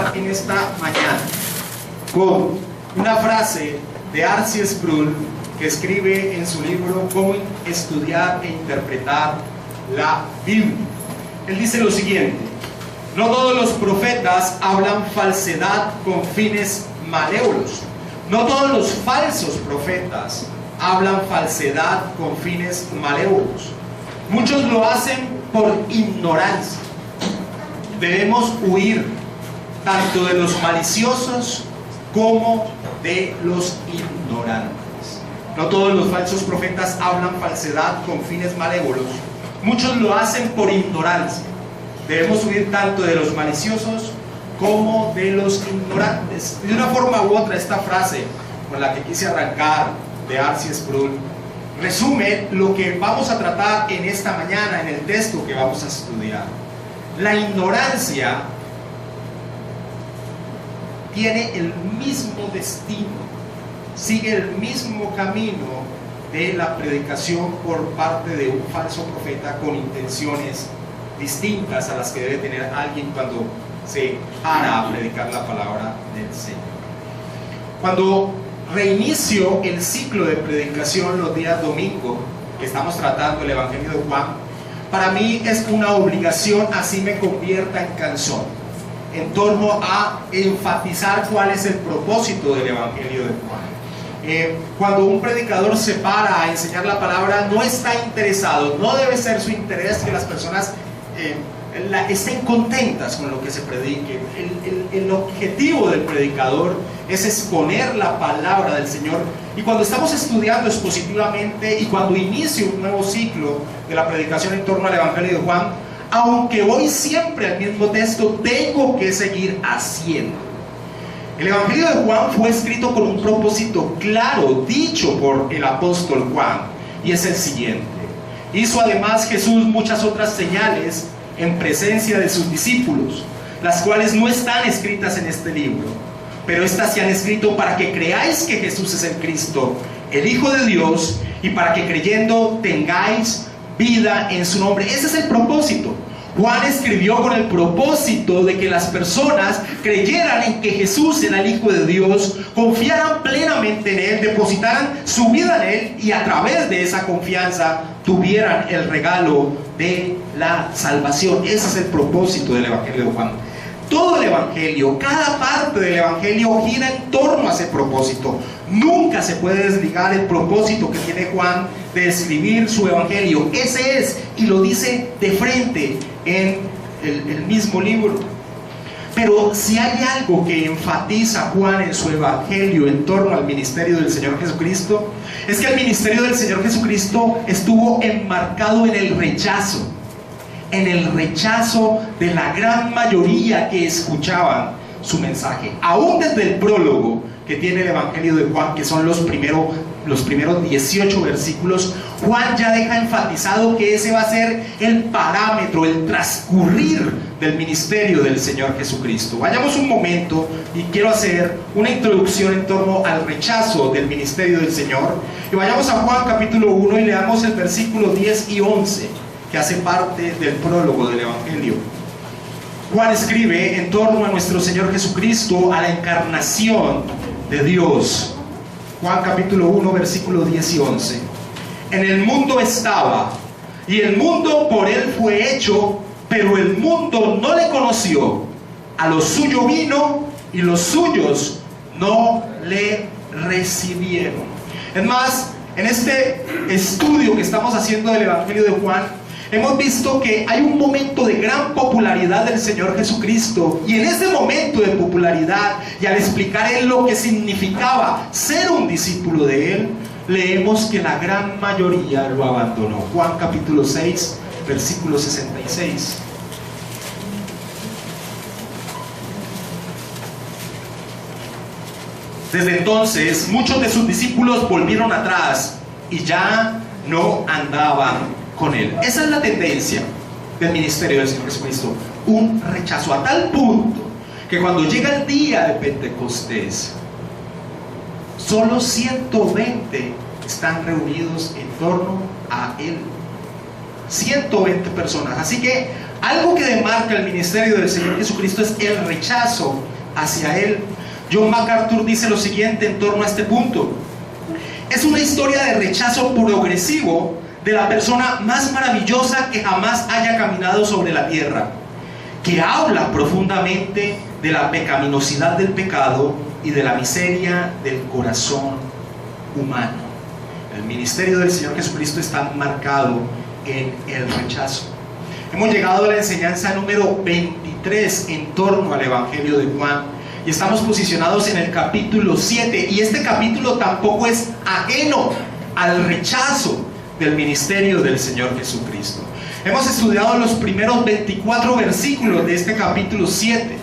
terminar en esta mañana con una frase de R.C. Sproul que escribe en su libro Cómo estudiar e interpretar la Biblia. Él dice lo siguiente: no todos los profetas hablan falsedad con fines malévolos. No todos los falsos profetas hablan falsedad con fines malévolos. Muchos lo hacen por ignorancia. Debemos huir tanto de los maliciosos como de los ignorantes. No todos los falsos profetas hablan falsedad con fines malévolos. Muchos lo hacen por ignorancia. Debemos huir tanto de los maliciosos como de los ignorantes. De una forma u otra, esta frase con la que quise arrancar de R.C. Sproul resume lo que vamos a tratar en esta mañana en el texto que vamos a estudiar. La ignorancia tiene el mismo destino, sigue el mismo camino de la predicación por parte de un falso profeta con intenciones distintas a las que debe tener alguien cuando se para a predicar la palabra del Señor. Cuando reinicio el ciclo de predicación los días domingo, que estamos tratando el Evangelio de Juan, para mí es una obligación, así me convierta en canción, en torno a enfatizar cuál es el propósito del Evangelio de Juan. Cuando un predicador se para a enseñar la palabra, no está interesado, no debe ser su interés que las personas estén contentas con lo que se predique. El objetivo del predicador es exponer la palabra del Señor. Y cuando estamos estudiando expositivamente y cuando inicio un nuevo ciclo de la predicación en torno al Evangelio de Juan, aunque voy siempre al mismo texto, tengo que seguir haciendo. El Evangelio de Juan fue escrito con un propósito claro, dicho por el apóstol Juan, y es el siguiente: hizo además Jesús muchas otras señales en presencia de sus discípulos, las cuales no están escritas en este libro, pero estas se han escrito para que creáis que Jesús es el Cristo, el Hijo de Dios, y para que creyendo tengáis vida en su nombre. Ese es el propósito. Juan escribió con el propósito de que las personas creyeran en que Jesús era el Hijo de Dios, confiaran plenamente en Él, depositaran su vida en Él y a través de esa confianza tuvieran el regalo de la salvación. Ese es el propósito del Evangelio de Juan. Todo el Evangelio, cada parte del Evangelio gira en torno a ese propósito. Nunca se puede desligar el propósito que tiene Juan de escribir su Evangelio. Ese es, y lo dice de frente en el mismo libro. Pero si hay algo que enfatiza Juan en su Evangelio en torno al ministerio del Señor Jesucristo, es que el ministerio del Señor Jesucristo estuvo enmarcado en el rechazo de la gran mayoría que escuchaban su mensaje. Aún desde el prólogo que tiene el Evangelio de Juan, que son los primeros 18 versículos, Juan ya deja enfatizado que ese va a ser el parámetro, el transcurrir del ministerio del Señor Jesucristo. Vayamos un momento y quiero hacer una introducción en torno al rechazo del ministerio del Señor, y vayamos a Juan capítulo 1 y leamos el versículo 10 y 11 que hace parte del prólogo del Evangelio. Juan escribe en torno a nuestro Señor Jesucristo, a la encarnación de Dios. Juan capítulo 1 versículo 10 y 11. En el mundo estaba, y el mundo por él fue hecho, pero el mundo no le conoció. A lo suyo vino, y los suyos no le recibieron. Es más, en este estudio que estamos haciendo del Evangelio de Juan, hemos visto que hay un momento de gran popularidad del Señor Jesucristo, y en ese momento de popularidad, y al explicar Él lo que significaba ser un discípulo de Él, leemos que la gran mayoría lo abandonó. Juan capítulo 6, versículo 66. Desde entonces, muchos de sus discípulos volvieron atrás y ya no andaban con Él. Esa es la tendencia del ministerio del Señor Jesucristo, un rechazo a tal punto que cuando llega el día de Pentecostés, solo 120 están reunidos en torno a Él. 120 personas. Así que Algo que demarca el ministerio del Señor Jesucristo es el rechazo hacia Él. John MacArthur dice lo siguiente en torno a este punto: es una historia de rechazo progresivo de la persona más maravillosa que jamás haya caminado sobre la tierra, que habla profundamente de la pecaminosidad del pecado y de la miseria del corazón humano. El ministerio del Señor Jesucristo está marcado en el rechazo. Hemos llegado a la enseñanza número 23 en torno al Evangelio de Juan y estamos posicionados en el capítulo 7, y este capítulo tampoco es ajeno al rechazo del ministerio del Señor Jesucristo. Hemos estudiado los primeros 24 versículos de este capítulo 7.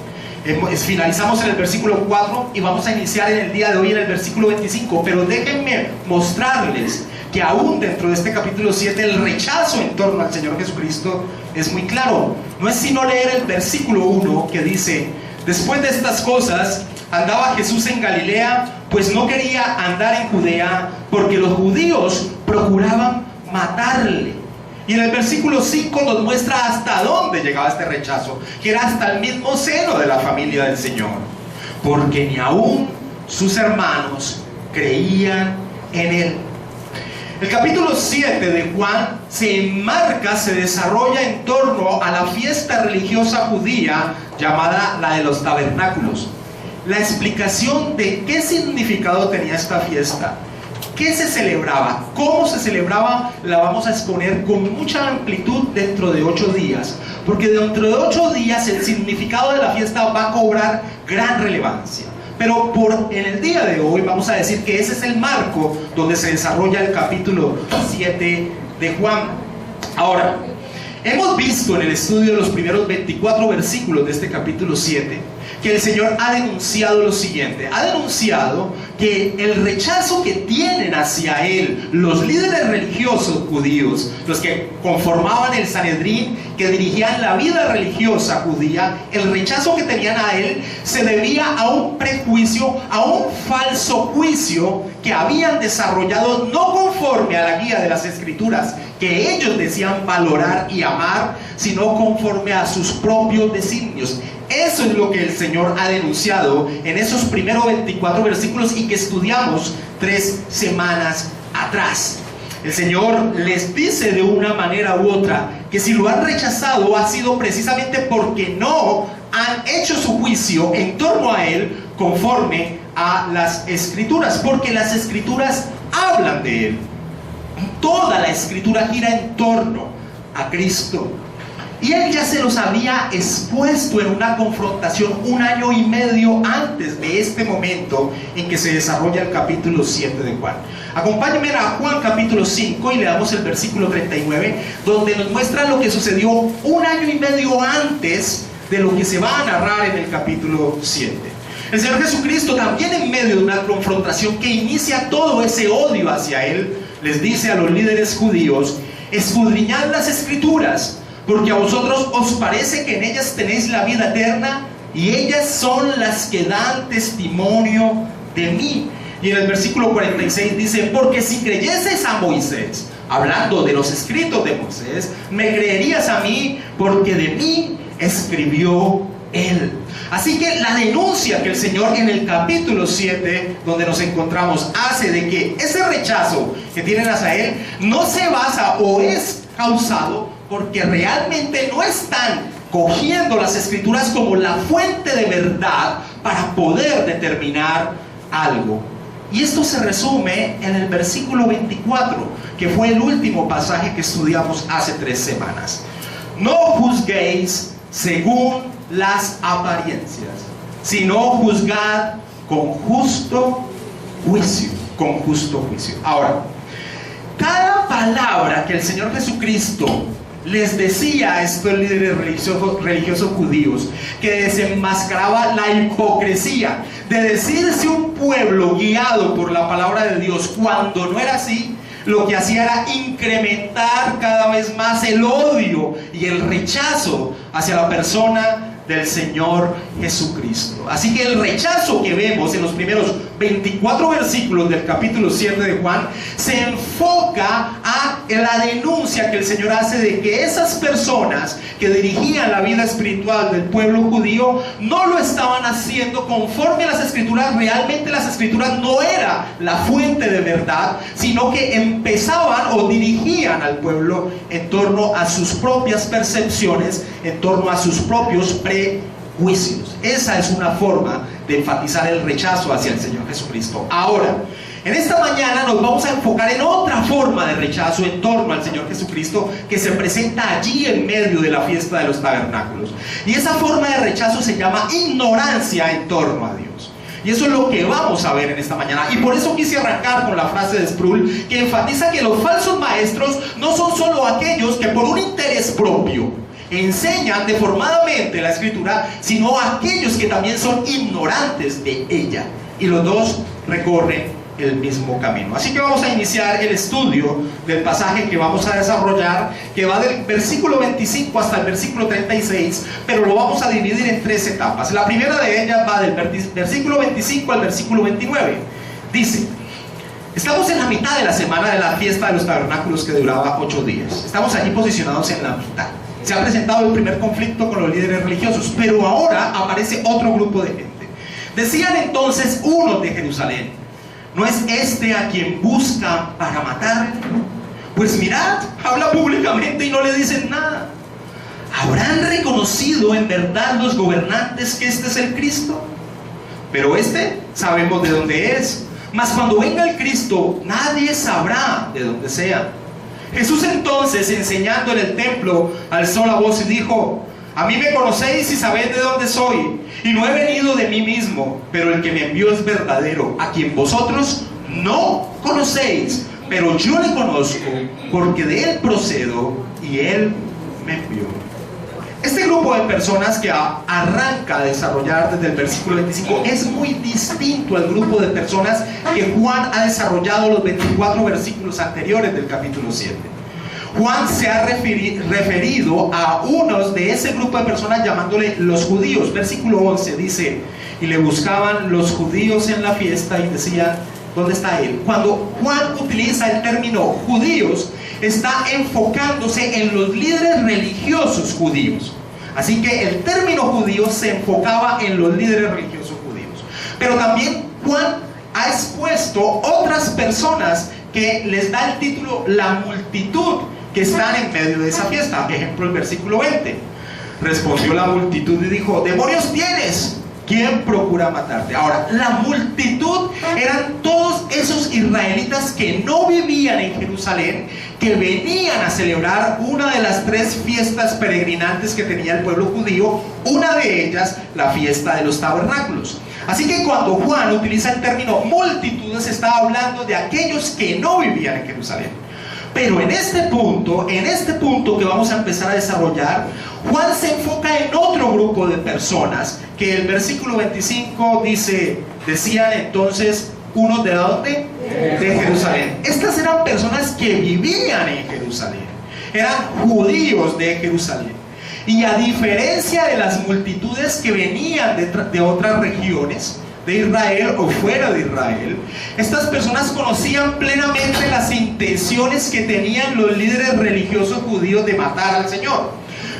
Finalizamos en el versículo 4 y vamos a iniciar en el día de hoy en el versículo 25, pero déjenme mostrarles que aún dentro de este capítulo 7 el rechazo en torno al Señor Jesucristo es muy claro. No es sino leer el versículo 1 que dice: después de estas cosas andaba Jesús en Galilea, pues no quería andar en Judea, porque los judíos procuraban matarle. Y en el versículo 5 nos muestra hasta dónde llegaba este rechazo, que era hasta el mismo seno de la familia del Señor, porque ni aún sus hermanos creían en Él. El capítulo 7 de Juan se enmarca, se desarrolla en torno a la fiesta religiosa judía llamada la de los tabernáculos. La explicación de qué significado tenía esta fiesta, qué se celebraba, cómo se celebraba, la vamos a exponer con mucha amplitud dentro de 8 días, porque dentro de 8 días el significado de la fiesta va a cobrar gran relevancia. Pero en el día de hoy vamos a decir que ese es el marco donde se desarrolla el capítulo 7 de Juan. Ahora, hemos visto en el estudio de los primeros 24 versículos de este capítulo 7 que el Señor ha denunciado lo siguiente. Ha denunciado que el rechazo que tienen hacia Él los líderes religiosos judíos, los que conformaban el Sanedrín, que dirigían la vida religiosa judía, el rechazo que tenían a Él se debía a un prejuicio, a un falso juicio que habían desarrollado no conforme a la guía de las Escrituras, que ellos decían valorar y amar, sino conforme a sus propios designios. Eso es lo que el Señor ha denunciado en esos primeros 24 versículos y que estudiamos 3 semanas atrás. El Señor les dice de una manera u otra que si lo han rechazado ha sido precisamente porque no han hecho su juicio en torno a Él conforme a las Escrituras, porque las Escrituras hablan de Él. Toda la Escritura gira en torno a Cristo. Y Él ya se los había expuesto en una confrontación 1 año y medio antes de este momento en que se desarrolla el capítulo 7 de Juan. Acompáñenme a Juan capítulo 5 y leamos el versículo 39, donde nos muestra lo que sucedió 1 año y medio antes de lo que se va a narrar en el capítulo 7. El Señor Jesucristo, también en medio de una confrontación que inicia todo ese odio hacia Él, les dice a los líderes judíos: escudriñad las Escrituras, porque a vosotros os parece que en ellas tenéis la vida eterna, y ellas son las que dan testimonio de mí. Y en el versículo 46 dice: porque si creyeses a Moisés, hablando de los escritos de Moisés, me creerías a mí, porque de mí escribió él. Así que la denuncia que el Señor en el capítulo 7, donde nos encontramos, hace de que ese rechazo que tienen hacia Él no se basa o es causado porque realmente no están cogiendo las Escrituras como la fuente de verdad para poder determinar algo. Y esto se resume en el versículo 24, que fue el último pasaje que estudiamos hace 3 semanas. No juzguéis según las apariencias, sino juzgad con justo juicio. Con justo juicio. Ahora, cada palabra que el Señor Jesucristo les decía a estos líderes religiosos judíos, que desenmascaraba la hipocresía de decirse un pueblo guiado por la palabra de Dios cuando no era así, lo que hacía era incrementar cada vez más el odio y el rechazo hacia la persona del Señor Jesucristo. Así que el rechazo que vemos en los primeros 24 versículos del capítulo 7 de Juan se enfoca a la denuncia que el Señor hace de que esas personas que dirigían la vida espiritual del pueblo judío no lo estaban haciendo conforme a las Escrituras. Realmente las Escrituras no era la fuente de verdad, sino que empezaban o dirigían al pueblo en torno a sus propias percepciones, en torno a sus propios prejuicios. Esa es una forma de enfatizar el rechazo hacia el Señor Jesucristo. Ahora, en esta mañana nos vamos a enfocar en otra forma de rechazo en torno al Señor Jesucristo que se presenta allí en medio de la fiesta de los tabernáculos. Y esa forma de rechazo se llama ignorancia en torno a Dios. Y eso es lo que vamos a ver en esta mañana. Y por eso quise arrancar con la frase de Sproul, que enfatiza que los falsos maestros no son solo aquellos que por un interés propio enseñan deformadamente la Escritura, sino aquellos que también son ignorantes de ella. Y los dos recorren el mismo camino. Así que vamos a iniciar el estudio del pasaje que vamos a desarrollar, que va del versículo 25 hasta el versículo 36, pero lo vamos a dividir en tres etapas. La primera de ellas va del versículo 25 al versículo 29. Dice: estamos en la mitad de la semana de la fiesta de los tabernáculos, que duraba 8 días. Estamos allí posicionados en la mitad. Se ha presentado el primer conflicto con los líderes religiosos, pero ahora aparece otro grupo de gente. Decían entonces unos de Jerusalén: ¿no es este a quien buscan para matar? Pues mirad, habla públicamente y no le dicen nada. ¿Habrán reconocido en verdad los gobernantes que este es el Cristo? Pero este sabemos de dónde es, mas cuando venga el Cristo nadie sabrá de dónde sea. Jesús entonces, enseñando en el templo, alzó la voz y dijo: a mí me conocéis y sabéis de dónde soy, y no he venido de mí mismo, pero el que me envió es verdadero, a quien vosotros no conocéis, pero yo le conozco, porque de él procedo y él me envió. Este grupo de personas que arranca a desarrollar desde el versículo 25 es muy distinto al grupo de personas que Juan ha desarrollado los 24 versículos anteriores del capítulo 7. Juan se ha referido a unos de ese grupo de personas llamándole los judíos. Versículo 11 dice: y le buscaban los judíos en la fiesta y decían: ¿dónde está él? Cuando Juan utiliza el término judíos, está enfocándose en los líderes religiosos judíos. Así que el término judío se enfocaba en los líderes religiosos judíos. Pero también Juan ha expuesto otras personas que les da el título la multitud, que están en medio de esa fiesta. Ejemplo, el versículo 20. Respondió la multitud y dijo: demonios tienes, ¿quién procura matarte? Ahora, la multitud eran todos esos israelitas que no vivían en Jerusalén, que venían a celebrar una de las 3 fiestas peregrinantes que tenía el pueblo judío, una de ellas la fiesta de los tabernáculos. Así que cuando Juan utiliza el término multitudes, está hablando de aquellos que no vivían en Jerusalén. Pero en este punto que vamos a empezar a desarrollar, Juan se enfoca en otro grupo de personas, que el versículo 25 dice: decían entonces unos de ¿dónde? De Jerusalén. Estas eran personas que vivían en Jerusalén, eran judíos de Jerusalén. Y a diferencia de las multitudes que venían de otras regiones de Israel o fuera de Israel, estas personas conocían plenamente las intenciones que tenían los líderes religiosos judíos de matar al Señor.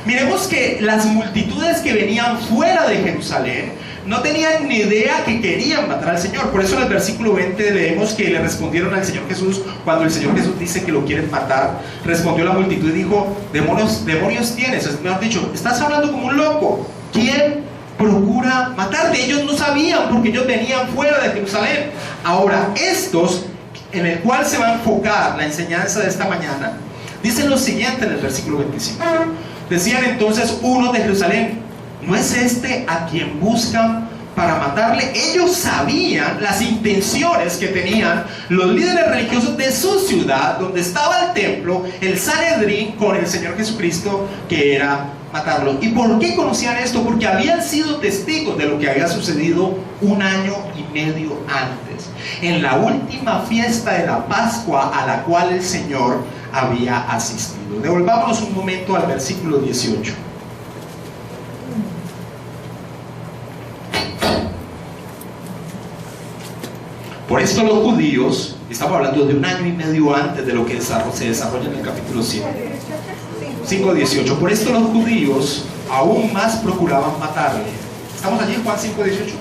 Miremos que las multitudes que venían fuera de Jerusalén no tenían ni idea que querían matar al Señor. Por eso en el versículo 20 leemos que le respondieron al Señor Jesús, cuando el Señor Jesús dice que lo quieren matar. Respondió la multitud y dijo: demonios tienes. Es mejor dicho, estás hablando como un loco. ¿Quién procura matarte? Ellos no sabían, porque ellos venían fuera de Jerusalén. Ahora, estos, en el cual se va a enfocar la enseñanza de esta mañana, dicen lo siguiente en el versículo 25. Decían entonces unos de Jerusalén: ¿no es este a quien buscan para matarle? Ellos sabían las intenciones que tenían los líderes religiosos de su ciudad, donde estaba el templo, el Sanedrín, con el Señor Jesucristo, que era matarlo. ¿Y por qué conocían esto? Porque habían sido testigos de lo que había sucedido 1 año y medio antes, en la última fiesta de la Pascua a la cual el Señor había asistido. Devolvámonos un momento al versículo 18. Por esto los judíos, estamos hablando de 1 año y medio antes de lo que se desarrolla en el capítulo 5:18. Por esto los judíos aún más procuraban matarle. ¿Estamos allí en Juan 5:18?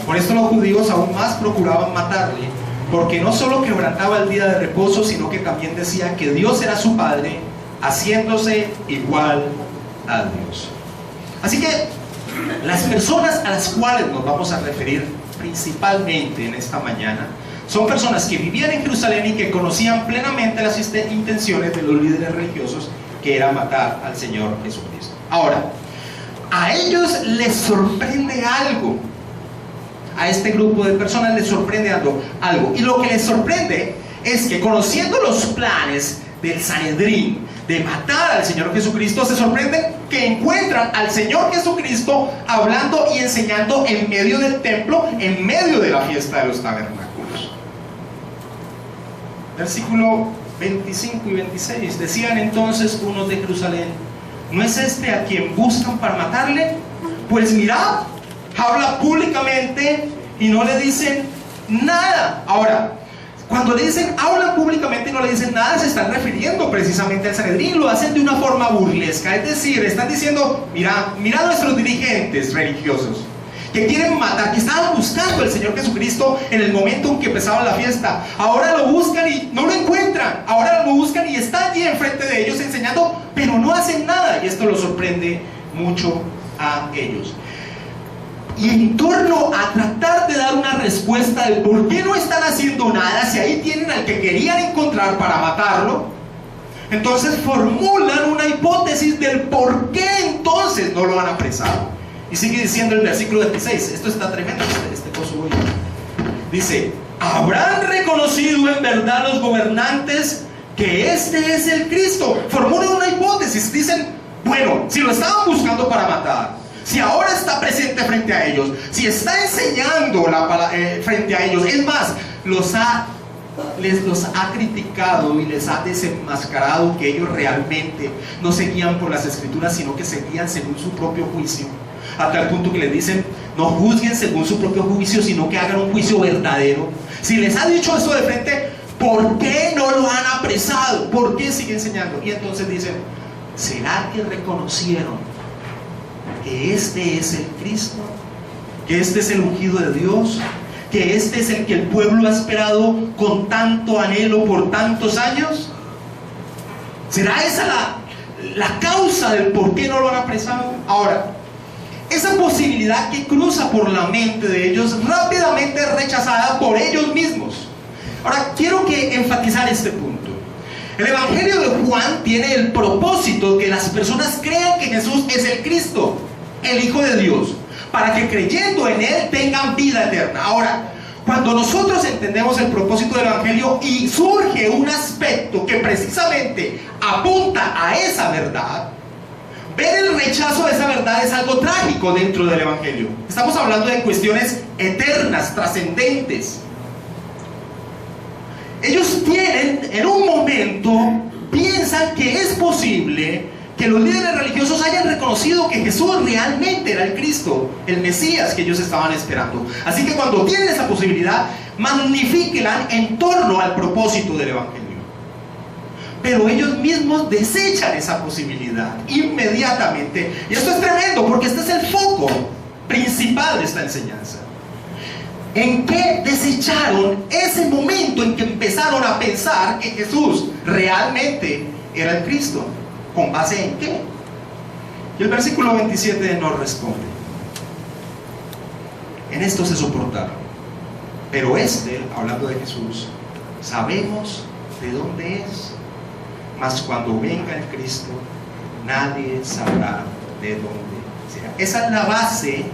Por esto los judíos aún más procuraban matarle, porque no solo quebrantaba el día de reposo, sino que también decía que Dios era su Padre, haciéndose igual a Dios. Así que las personas a las cuales nos vamos a referir principalmente en esta mañana son personas que vivían en Jerusalén y que conocían plenamente las intenciones de los líderes religiosos, que era matar al Señor Jesucristo. Ahora, a ellos les sorprende algo. A este grupo de personas les sorprende algo. Y lo que les sorprende es que, conociendo los planes del Sanedrín de matar al Señor Jesucristo, se sorprenden que encuentran al Señor Jesucristo hablando y enseñando en medio del templo, en medio de la fiesta de los tabernáculos. Versículo 25 y 26. Decían entonces unos de Jerusalén: ¿no es este a quien buscan para matarle? Pues mirad, habla públicamente y no le dicen nada. Ahora, cuando le dicen hablan públicamente y no le dicen nada, se están refiriendo precisamente al Sanedrín. Lo hacen de una forma burlesca, es decir, están diciendo: mira nuestros dirigentes religiosos que quieren matar, que estaban buscando al Señor Jesucristo en el momento en que empezaba la fiesta, ahora lo buscan y no lo encuentran, ahora lo buscan y está allí enfrente de ellos enseñando, pero no hacen nada. Y esto los sorprende mucho a ellos. Y en torno a tratar de dar una respuesta de por qué no están haciendo nada, si ahí tienen al que querían encontrar para matarlo, entonces formulan una hipótesis del por qué entonces no lo han apresado. Y sigue diciendo el versículo 26, esto está tremendo, este coso hoy. Dice: ¿habrán reconocido en verdad los gobernantes que este es el Cristo? Formulan una hipótesis, dicen: bueno, si lo estaban buscando para matar, si ahora está presente frente a ellos, si está enseñando frente a ellos, es más, los ha criticado y les ha desenmascarado que ellos realmente no seguían por las Escrituras, sino que seguían según su propio juicio, a tal punto que les dicen: no juzguen según su propio juicio, sino que hagan un juicio verdadero. Si les ha dicho eso de frente, ¿por qué no lo han apresado? ¿Por qué sigue enseñando? Y entonces dicen: ¿será que reconocieron que este es el Cristo? ¿Que este es el ungido de Dios? ¿Que este es el que el pueblo ha esperado con tanto anhelo por tantos años? ¿Será esa la causa del por qué no lo han apresado? Ahora, esa posibilidad que cruza por la mente de ellos rápidamente es rechazada por ellos mismos. Ahora, quiero enfatizar este punto. El Evangelio de Juan tiene el propósito que las personas crean que Jesús es el Cristo, el Hijo de Dios, para que creyendo en Él tengan vida eterna. Ahora, cuando nosotros entendemos el propósito del Evangelio y surge un aspecto que precisamente apunta a esa verdad, ver el rechazo de esa verdad es algo trágico dentro del Evangelio. Estamos hablando de cuestiones eternas, trascendentes. Ellos en un momento, piensan que es posible que los líderes religiosos hayan reconocido que Jesús realmente era el Cristo, el Mesías que ellos estaban esperando. Así que cuando tienen esa posibilidad, magnifíquenla en torno al propósito del Evangelio. Pero ellos mismos desechan esa posibilidad inmediatamente. Y esto es tremendo, porque este es el foco principal de esta enseñanza. ¿En qué desecharon ese momento en que empezaron a pensar que Jesús realmente era el Cristo? ¿Con base en qué? Y el versículo 27 nos responde: en esto se soportaron, pero hablando de Jesús, sabemos de dónde es, mas cuando venga el Cristo, nadie sabrá de dónde será. Esa es la base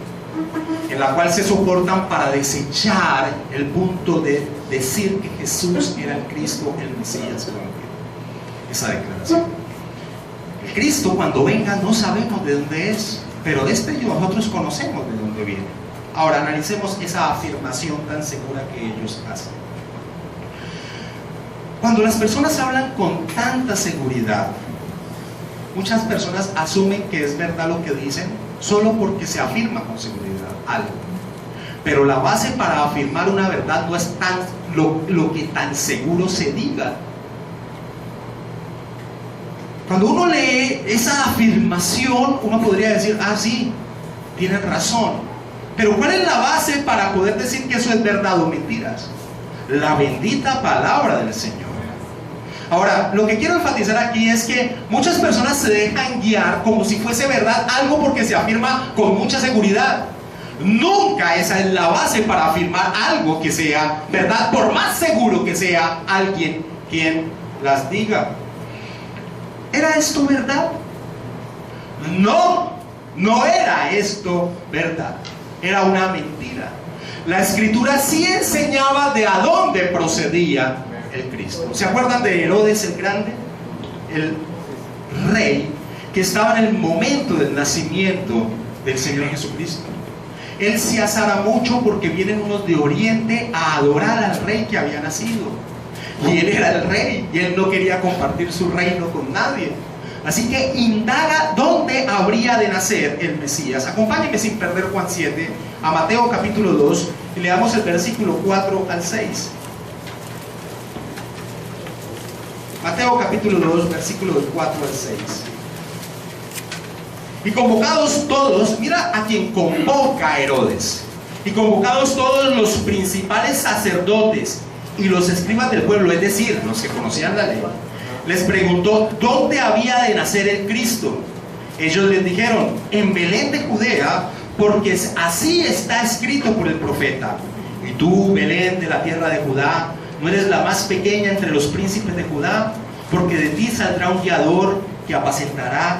en la cual se soportan para desechar el punto de decir que Jesús era el Cristo, el Mesías. Esa declaración: el Cristo cuando venga no sabemos de dónde es, pero nosotros conocemos de dónde viene. Ahora analicemos esa afirmación tan segura que ellos hacen. Cuando las personas hablan con tanta seguridad, muchas personas asumen que es verdad lo que dicen solo porque se afirma con seguridad algo. pero la base para afirmar una verdad no es tan lo que tan seguro se diga. Cuando uno lee esa afirmación, uno podría decir, ah, sí, tienen razón. Pero ¿cuál es la base para poder decir que eso es verdad o mentiras? La bendita palabra del Señor. Ahora, lo que quiero enfatizar aquí es que muchas personas se dejan guiar como si fuese verdad algo porque se afirma con mucha seguridad. Nunca esa es la base para afirmar algo que sea verdad, por más seguro que sea alguien quien las diga. ¿Era esto verdad? No, no era esto verdad. Era una mentira. La Escritura sí enseñaba de a dónde procedía el Cristo. ¿Se acuerdan de Herodes el Grande? El rey que estaba en el momento del nacimiento del Señor Jesucristo. Él se azara mucho porque vienen unos de Oriente a adorar al rey que había nacido. Y él era el rey y él no quería compartir su reino con nadie. Así que indaga dónde habría de nacer el Mesías. Acompáñenme sin perder Juan 7 a Mateo capítulo 2 y leamos el versículo 4 al 6. Mateo capítulo 2, versículo del 4 al 6. Y convocados todos, mira a quien convoca a Herodes. Y convocados todos los principales sacerdotes y los escribas del pueblo, es decir, los que conocían la ley, les preguntó dónde había de nacer el Cristo. Ellos les dijeron, en Belén de Judea, porque así está escrito por el profeta. Y tú, Belén de la tierra de Judá, no eres la más pequeña entre los príncipes de Judá, porque de ti saldrá un guiador que apacentará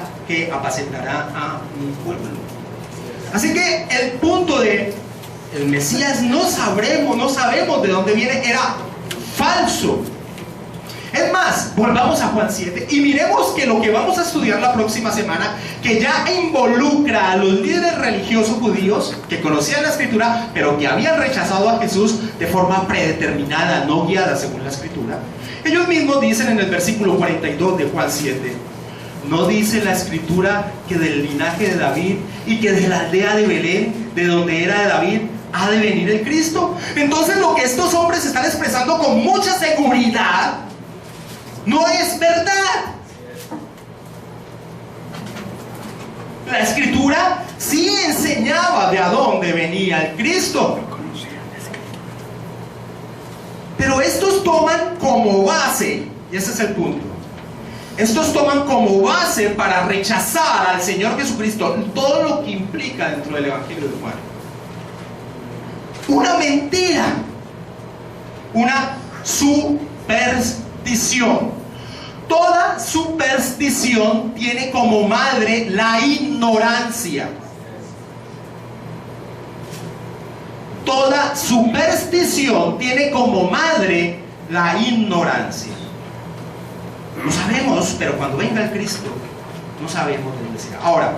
a mi pueblo. Así que el punto de el Mesías no sabemos de dónde viene, era falso. Es más, volvamos a Juan 7 y miremos que lo que vamos a estudiar la próxima semana, que ya involucra a los líderes religiosos judíos que conocían la Escritura, pero que habían rechazado a Jesús de forma predeterminada, no guiada según la Escritura. Ellos mismos dicen en el versículo 42 de Juan 7, ¿no dice la Escritura que del linaje de David y que de la aldea de Belén, de donde era de David, ha de venir el Cristo? Entonces lo que estos hombres están expresando con mucha seguridad no es verdad. La Escritura sí enseñaba de a dónde venía el Cristo, pero estos toman como base, y ese es el punto, estos toman como base para rechazar al Señor Jesucristo todo lo que implica dentro del Evangelio de Juan. Una mentira, una superstición. Toda superstición tiene como madre la ignorancia. Toda superstición tiene como madre la ignorancia. Lo sabemos, pero cuando venga el Cristo, no sabemos de dónde sea. Ahora,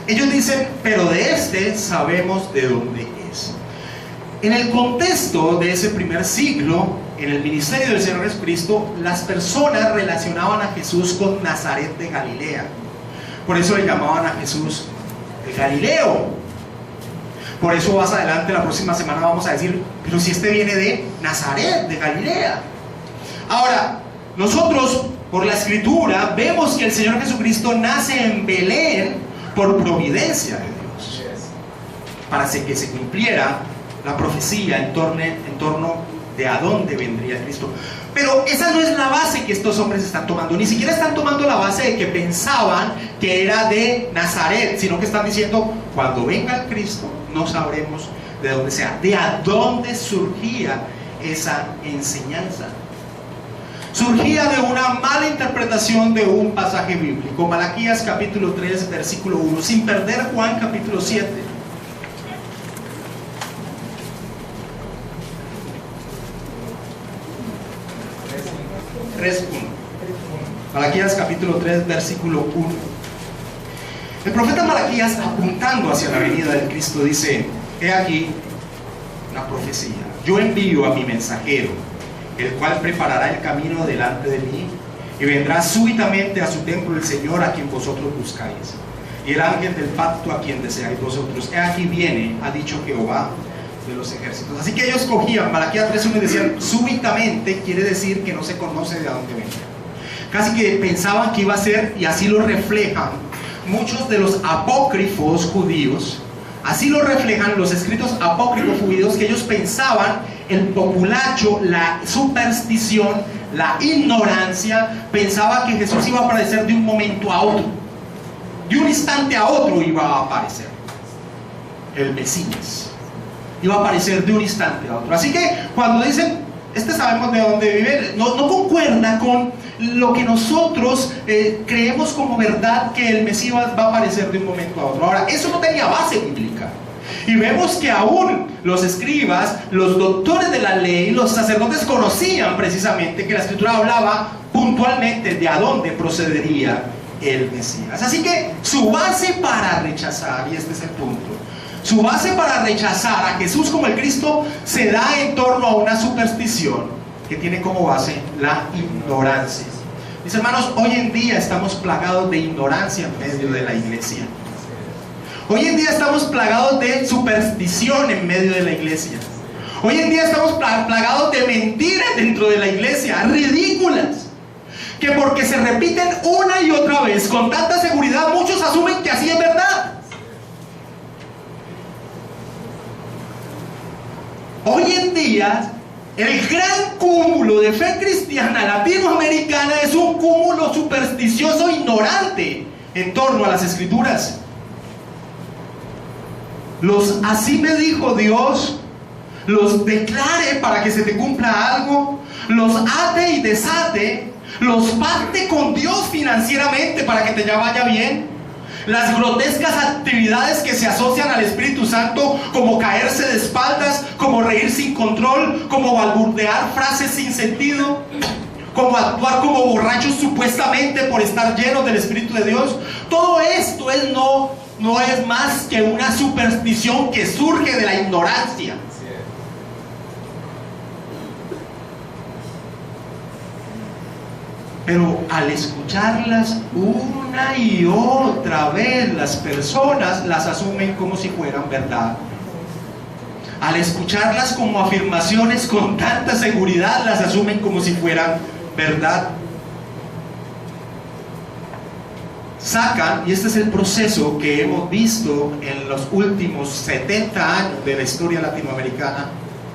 ellos dicen, pero de este sabemos de dónde es. En el contexto de ese primer siglo, en el ministerio del Señor Jesucristo, las personas relacionaban a Jesús con Nazaret de Galilea. Por eso le llamaban a Jesús el Galileo. Por eso más adelante, la próxima semana, vamos a decir, pero si este viene de Nazaret, de Galilea. Ahora, nosotros, por la Escritura, vemos que el Señor Jesucristo nace en Belén por providencia de Dios, para que se cumpliera la profecía en torno de a dónde vendría Cristo. Pero esa no es la base que estos hombres están tomando. Ni siquiera están tomando la base de que pensaban que era de Nazaret, sino que están diciendo, cuando venga el Cristo, no sabremos de dónde sea, de a dónde surgía esa enseñanza. Surgía de una mala interpretación de un pasaje bíblico. Malaquías capítulo 3, versículo 1, sin perder Juan capítulo 7. 3:1. Malaquías capítulo 3, versículo 1. El profeta Malaquías, apuntando hacia la venida del Cristo, dice, he aquí una profecía. Yo envío a mi mensajero, el cual preparará el camino delante de mí, y vendrá súbitamente a su templo el Señor a quien vosotros buscáis, y el ángel del pacto a quien deseáis vosotros. He aquí viene, ha dicho Jehová, de los ejércitos. Así que ellos cogían Malaquías 3:1 y decían, súbitamente quiere decir que no se conoce de dónde venía. Casi que pensaban que iba a ser, y así lo reflejan muchos de los apócrifos judíos, así lo reflejan los escritos apócrifos judíos, que ellos pensaban, el populacho, la superstición, la ignorancia, pensaba que Jesús iba a aparecer de un momento a otro, de un instante a otro iba a aparecer el Mesías, iba a aparecer de un instante a otro. Así que cuando dicen, sabemos de dónde vive, no concuerda con lo que nosotros creemos como verdad, que el Mesías va a aparecer de un momento a otro. Ahora, eso no tenía base bíblica. Y vemos que aún los escribas, los doctores de la ley, los sacerdotes conocían precisamente que la Escritura hablaba puntualmente de a dónde procedería el Mesías. Así que su base para rechazar, y este es el punto, su base para rechazar a Jesús como el Cristo se da en torno a una superstición que tiene como base la ignorancia. Mis hermanos, hoy en día estamos plagados de ignorancia en medio de la iglesia. Hoy en día estamos plagados de superstición en medio de la iglesia. Hoy en día estamos plagados de mentiras dentro de la iglesia, ridículas, que porque se repiten una y otra vez con tanta seguridad, muchos asumen que así es verdad. Hoy en día, el gran cúmulo de fe cristiana latinoamericana es un cúmulo supersticioso ignorante en torno a las Escrituras. Los así me dijo Dios, los declare para que se te cumpla algo, los ate y desate, los pacte con Dios financieramente para que te ya vaya bien. Las grotescas actividades que se asocian al Espíritu Santo, como caerse de espaldas, como reír sin control, como balbucear frases sin sentido, como actuar como borrachos supuestamente por estar llenos del Espíritu de Dios. Todo esto no es más que una superstición que surge de la ignorancia. Pero al escucharlas una y otra vez, las personas las asumen como si fueran verdad. Al escucharlas como afirmaciones con tanta seguridad, las asumen como si fueran verdad. Sacan, y este es el proceso que hemos visto en los últimos 70 años de la historia latinoamericana,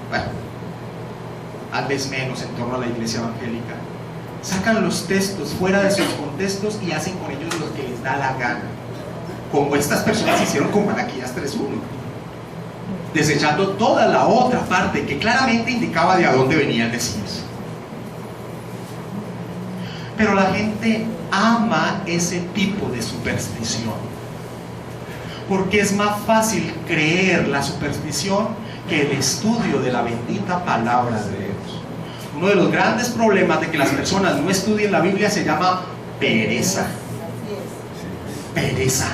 bueno, tal vez menos en torno a la iglesia evangélica. Sacan los textos fuera de sus contextos y hacen con ellos lo que les da la gana, como estas personas hicieron con Malaquías 3:1, desechando toda la otra parte que claramente indicaba de a dónde venía el Mesías. Pero la gente ama ese tipo de superstición, porque es más fácil creer la superstición que el estudio de la bendita palabra de Dios. Uno de los grandes problemas de que las personas no estudien la Biblia se llama pereza. Pereza.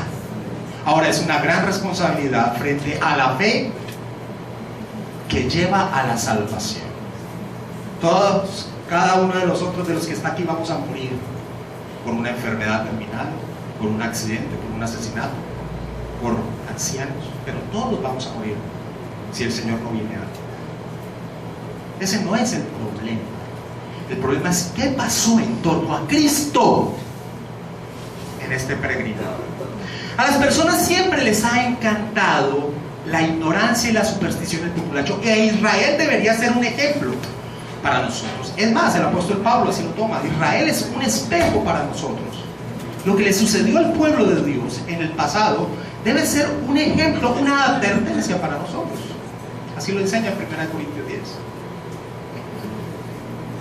Ahora, es una gran responsabilidad frente a la fe que lleva a la salvación. Todos, cada uno de nosotros, de los que está aquí, vamos a morir por una enfermedad terminal, por un accidente, por un asesinato, por ancianos, pero todos vamos a morir si el Señor no viene antes. Ese no es el problema. El problema es qué pasó en torno a Cristo en este peregrinado. A las personas siempre les ha encantado la ignorancia y la superstición del populacho, e Israel debería ser un ejemplo para nosotros. Es más, el apóstol Pablo así lo toma. Israel es un espejo para nosotros. Lo que le sucedió al pueblo de Dios en el pasado debe ser un ejemplo, una advertencia para nosotros. Así lo enseña en 1 Corintios 10.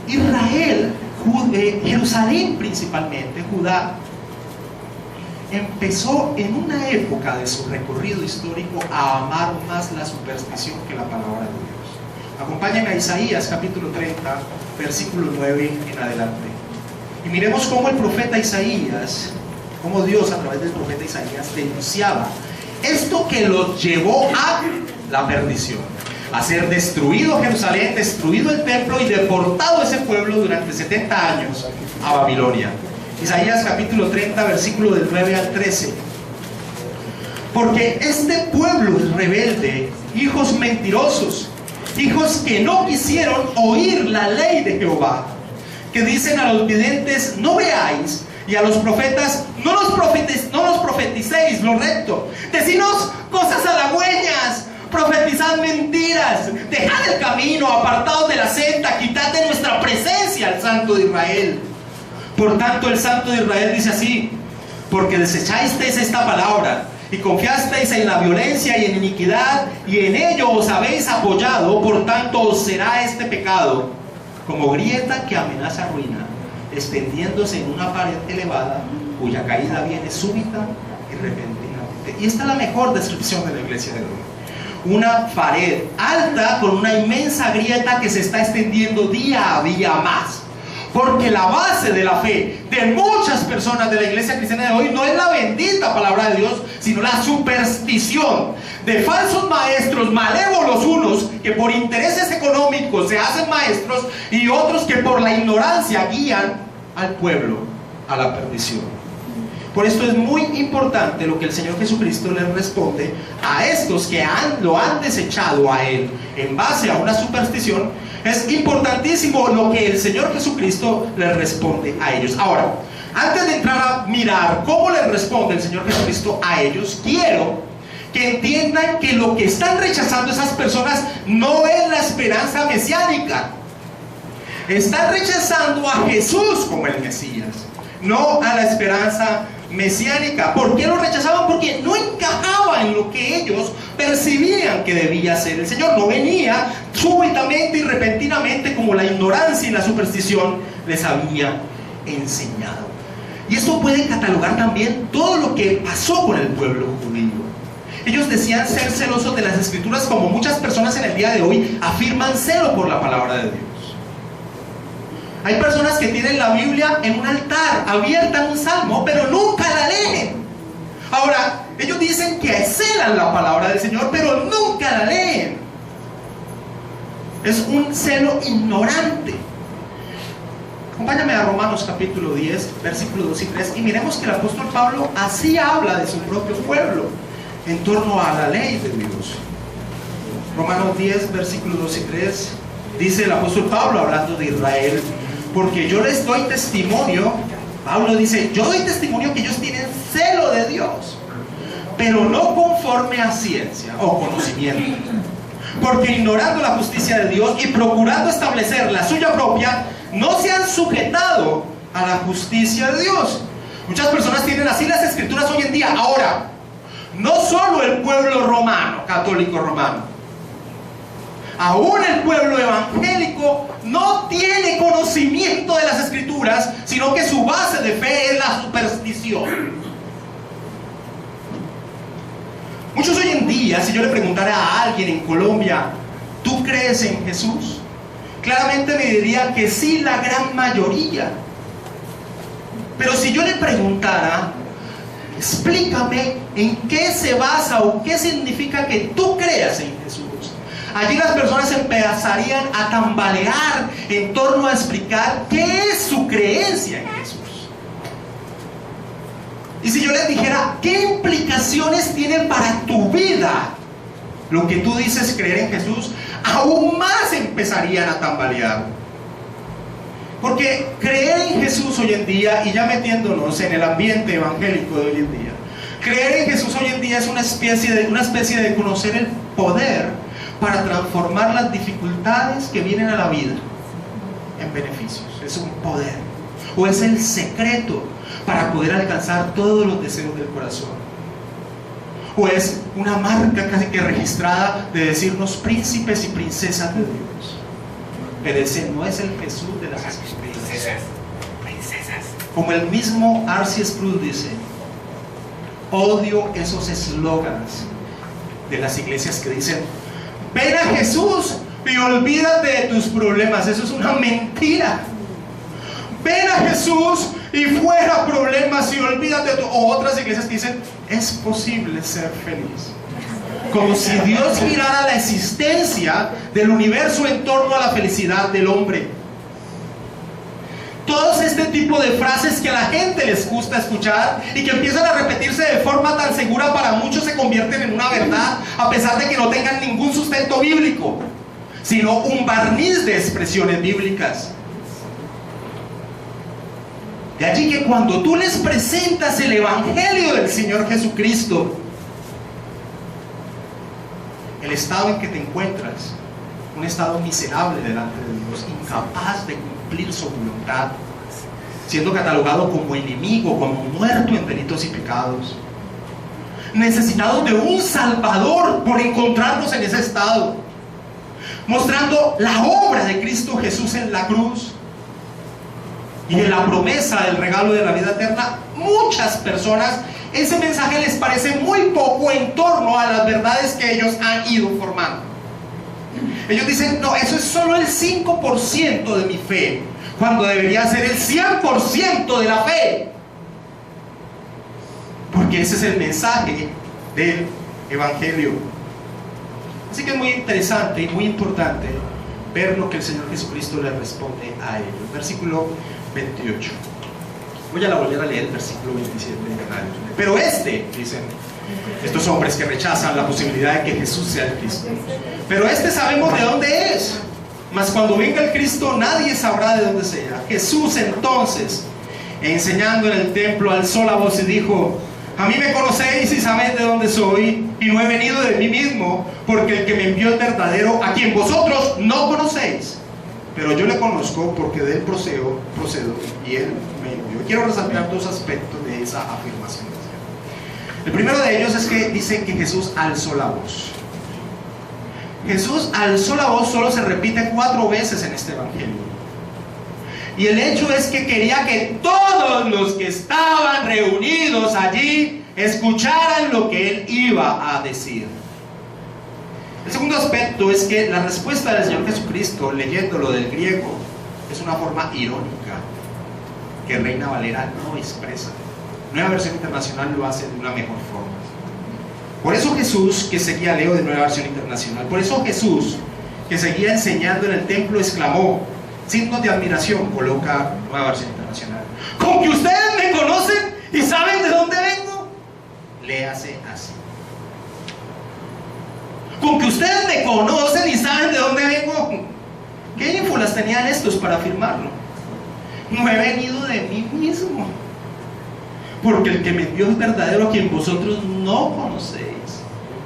Israel, Jerusalén principalmente, Judá, empezó en una época de su recorrido histórico a amar más la superstición que la palabra de Dios. Acompáñenme a Isaías capítulo 30, versículo 9 en adelante. Y miremos cómo el profeta Isaías, cómo Dios a través del profeta Isaías denunciaba esto que los llevó a la perdición, a ser destruido Jerusalén, destruido el templo y deportado ese pueblo durante 70 años a Babilonia. Isaías capítulo 30, versículo del 9 al 13. Porque este pueblo es rebelde hijos mentirosos, hijos que no quisieron oír la ley de Jehová, que dicen a los videntes, no veáis, y a los profetas, no los profeticéis lo recto, decinos cosas halagüeñas, profetizad mentiras, dejad el camino, apartados de la senda, quitad de nuestra presencia al Santo de Israel. Por tanto, el Santo de Israel dice así: porque desechasteis esta palabra y confiasteis en la violencia y en iniquidad, y en ello os habéis apoyado, por tanto os será este pecado como grieta que amenaza ruina, extendiéndose en una pared elevada, cuya caída viene súbita y repentinamente. Y esta es la mejor descripción de la iglesia de hoy: una pared alta con una inmensa grieta que se está extendiendo día a día más. Porque la base de la fe de muchas personas de la iglesia cristiana de hoy no es la bendita palabra de Dios, sino la superstición de falsos maestros, malévolos unos que por intereses económicos se hacen maestros, y otros que por la ignorancia guían al pueblo a la perdición. Por esto es muy importante lo que el Señor Jesucristo les responde a estos que lo han desechado a Él en base a una superstición. Es importantísimo lo que el Señor Jesucristo les responde a ellos. Ahora, antes de entrar a mirar cómo les responde el Señor Jesucristo a ellos, quiero que entiendan que lo que están rechazando esas personas no es la esperanza mesiánica. Están rechazando a Jesús como el Mesías, no a la esperanza mesiánica. ¿Por qué lo rechazaban? Porque no encajaba en lo que ellos percibían que debía ser. El Señor no venía súbitamente y repentinamente como la ignorancia y la superstición les había enseñado. Y esto puede catalogar también todo lo que pasó con el pueblo judío. Ellos decían ser celosos de las Escrituras, como muchas personas en el día de hoy afirman celo por la palabra de Dios. Hay personas que tienen la Biblia en un altar, abierta en un salmo, pero nunca la leen. Ahora, ellos dicen que celan la palabra del Señor, pero nunca la leen. Es un celo ignorante. Acompáñame a Romanos capítulo 10, versículos 2 y 3, y miremos que el apóstol Pablo así habla de su propio pueblo en torno a la ley de Dios. Romanos 10, versículos 2 y 3, dice el apóstol Pablo hablando de Israel: porque yo les doy testimonio, Pablo dice, yo doy testimonio que ellos tienen celo de Dios, pero no conforme a ciencia o conocimiento, porque ignorando la justicia de Dios y procurando establecer la suya propia, no se han sujetado a la justicia de Dios. Muchas personas tienen así las Escrituras hoy en día. Ahora, no solo el pueblo romano, católico romano, aún el pueblo evangélico no tiene conocimiento de las Escrituras, sino que su base de fe es la superstición. Muchos hoy en día, si yo le preguntara a alguien en Colombia, ¿tú crees en Jesús?, claramente me diría que sí, la gran mayoría. Pero si yo le preguntara, explícame en qué se basa o qué significa que tú creas en Jesús, allí las personas empezarían a tambalear en torno a explicar qué es su creencia en Jesús. Y si yo les dijera, ¿qué implicaciones tiene para tu vida lo que tú dices creer en Jesús?, aún más empezarían a tambalear. Porque creer en Jesús hoy en día, y ya metiéndonos en el ambiente evangélico de hoy en día, creer en Jesús hoy en día es una especie de conocer el poder para transformar las dificultades que vienen a la vida en beneficios. Es un poder, o es el secreto para poder alcanzar todos los deseos del corazón, o es una marca casi que registrada de decirnos príncipes y princesas de Dios. Pero ese no es el Jesús de las Escrituras. Como el mismo R.C. Sproul dice, odio esos eslóganes de las iglesias que dicen, ven a Jesús y olvídate de tus problemas. Eso es una mentira. Ven a Jesús y fuera problemas y olvídate de o otras iglesias que dicen, es posible ser feliz. Como si Dios girara la existencia del universo en torno a la felicidad del hombre. Todos este tipo de frases que a la gente les gusta escuchar y que empiezan a repetirse de forma tan segura, para muchos se convierten en una verdad, a pesar de que no tengan ningún sustento bíblico, sino un barniz de expresiones bíblicas. De allí que cuando tú les presentas el Evangelio del Señor Jesucristo, el estado en que te encuentras, un estado miserable delante de Dios, incapaz de cumplir su voluntad, siendo catalogado como enemigo, como muerto en delitos y pecados, necesitados de un Salvador por encontrarnos en ese estado, mostrando la obra de Cristo Jesús en la cruz y de la promesa del regalo de la vida eterna. Muchas personas ese mensaje les parece muy poco en torno a las verdades que ellos han ido formando. Ellos dicen: no, eso es solo el 5% de mi fe, cuando debería ser el 100% de la fe, porque ese es el mensaje del Evangelio. Así que es muy interesante y muy importante ver lo que el Señor Jesucristo le responde a ellos. Versículo 28. Voy a volver a leer el versículo 27. Pero dicen estos hombres que rechazan la posibilidad de que Jesús sea el Cristo, pero sabemos de dónde es, mas cuando venga el Cristo nadie sabrá de dónde sea. Jesús entonces, enseñando en el templo, alzó la voz y dijo: a mí me conocéis y sabéis de dónde soy, y no he venido de mí mismo, porque el que me envió es verdadero, a quien vosotros no conocéis, pero yo le conozco, porque de él procedo y él me envió. Quiero resaltar dos aspectos de esa afirmación. El primero de ellos es que dice que Jesús alzó la voz. Jesús alzó la voz solo se repite 4 veces en este Evangelio. Y el hecho es que quería que todos los que estaban reunidos allí escucharan lo que él iba a decir. El segundo aspecto es que la respuesta del Señor Jesucristo, leyéndolo del griego, es una forma irónica que Reina Valera no expresa. Nueva Versión Internacional lo hace de una mejor forma. Por eso Jesús, que seguía, leo de Nueva Versión Internacional, por eso Jesús, que seguía enseñando en el templo, exclamó, signos de admiración, coloca Nueva Versión Internacional: ¿con que ustedes me conocen y saben de dónde vengo? Léase así: con que ustedes me conocen y saben de dónde vengo. ¿Qué ínfulas tenían estos para afirmarlo? No he venido de mí mismo, porque el que me envió es verdadero, a quien vosotros no conocéis,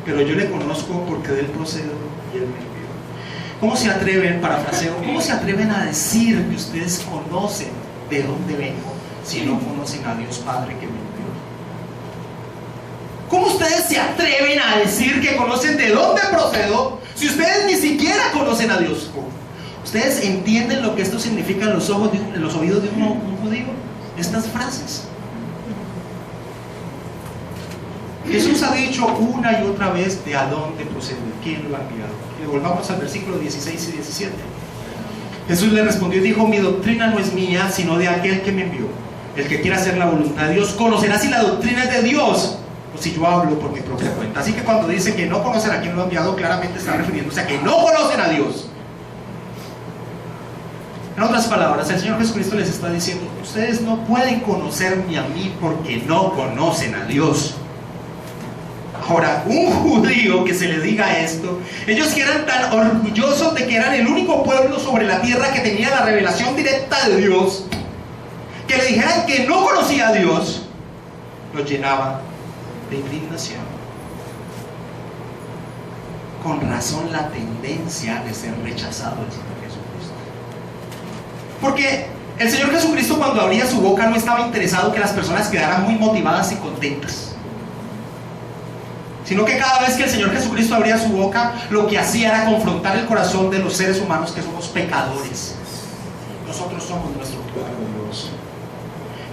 pero yo le conozco, porque de él procedo y él me envió. ¿Cómo se atreven, parafraseo, cómo se atreven a decir que ustedes conocen de dónde vengo si no conocen a Dios Padre que me envió? ¿Cómo ustedes se atreven a decir que conocen de dónde procedo si ustedes ni siquiera conocen a Dios? ¿Ustedes entienden lo que esto significa en los oídos de un judío? Estas frases. Jesús ha dicho una y otra vez de a dónde procede, quién lo ha enviado. Y volvamos al versículo 16 y 17. Jesús le respondió y dijo: mi doctrina no es mía, sino de aquel que me envió. El que quiera hacer la voluntad de Dios conocerá si la doctrina es de Dios o si yo hablo por mi propia cuenta. Así que cuando dice que no conocen a quien lo ha enviado, claramente está refiriéndose a que no conocen a Dios. En otras palabras, el Señor Jesucristo les está diciendo: ustedes no pueden conocerme a mí porque no conocen a Dios. Ahora, un judío que se le diga esto, ellos que eran tan orgullosos de que eran el único pueblo sobre la tierra que tenía la revelación directa de Dios, que le dijeran que no conocía a Dios, lo llenaba de indignación. Con razón la tendencia de ser rechazado del Señor Jesucristo. Porque el Señor Jesucristo, cuando abría su boca, no estaba interesado que las personas quedaran muy motivadas y contentas, sino que cada vez que el Señor Jesucristo abría su boca, lo que hacía era confrontar el corazón de los seres humanos que somos pecadores. Nosotros somos nuestro propio Dios.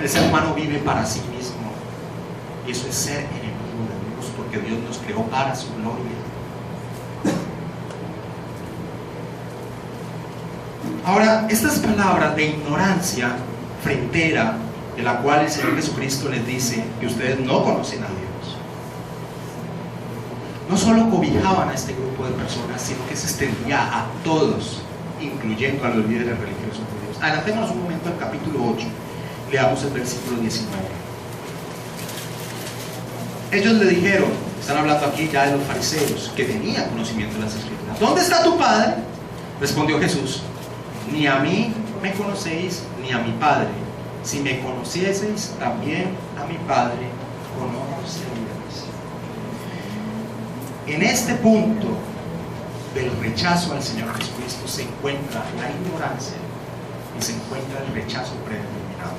El ser humano vive para sí mismo, y eso es ser enemigo de Dios, porque Dios nos creó para su gloria. Ahora, estas palabras de ignorancia frentera, de la cual el Señor Jesucristo les dice que ustedes no conocen a Dios, no solo cobijaban a este grupo de personas, sino que se extendía a todos incluyendo a los líderes religiosos judíos. Adelantémonos un momento al capítulo 8, leamos el versículo 19. Ellos le dijeron, están hablando aquí ya de los fariseos, que tenían conocimiento de las Escrituras: ¿dónde está tu Padre? Respondió Jesús: ni a mí me conocéis, ni a mi Padre. Si me conocieseis, también a mi Padre conoceríais. En este punto del rechazo al Señor Jesucristo se encuentra la ignorancia y se encuentra el rechazo predeterminado.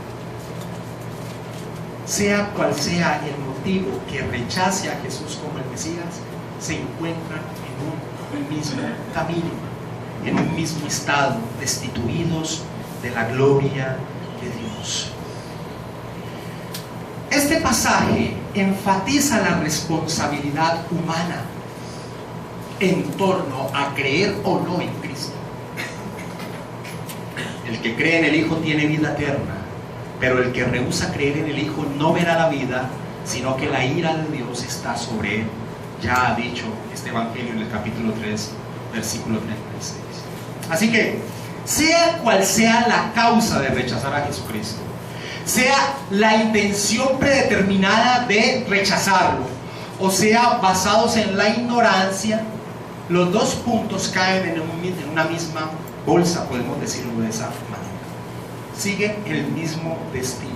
Sea cual sea el motivo que rechace a Jesús como el Mesías, se encuentran en un mismo camino, en un mismo estado, destituidos de la gloria de Dios. Este pasaje enfatiza la responsabilidad humana en torno a creer o no en Cristo. El que cree en el Hijo tiene vida eterna, pero el que rehúsa creer en el Hijo no verá la vida, sino que la ira de Dios está sobre él. Ya ha dicho este Evangelio en el capítulo 3, versículo 36. Así que, sea cual sea la causa de rechazar a Jesucristo, sea la intención predeterminada de rechazarlo, o sea basados en la ignorancia, los dos puntos caen en una misma bolsa, podemos decirlo de esa manera. Siguen el mismo destino.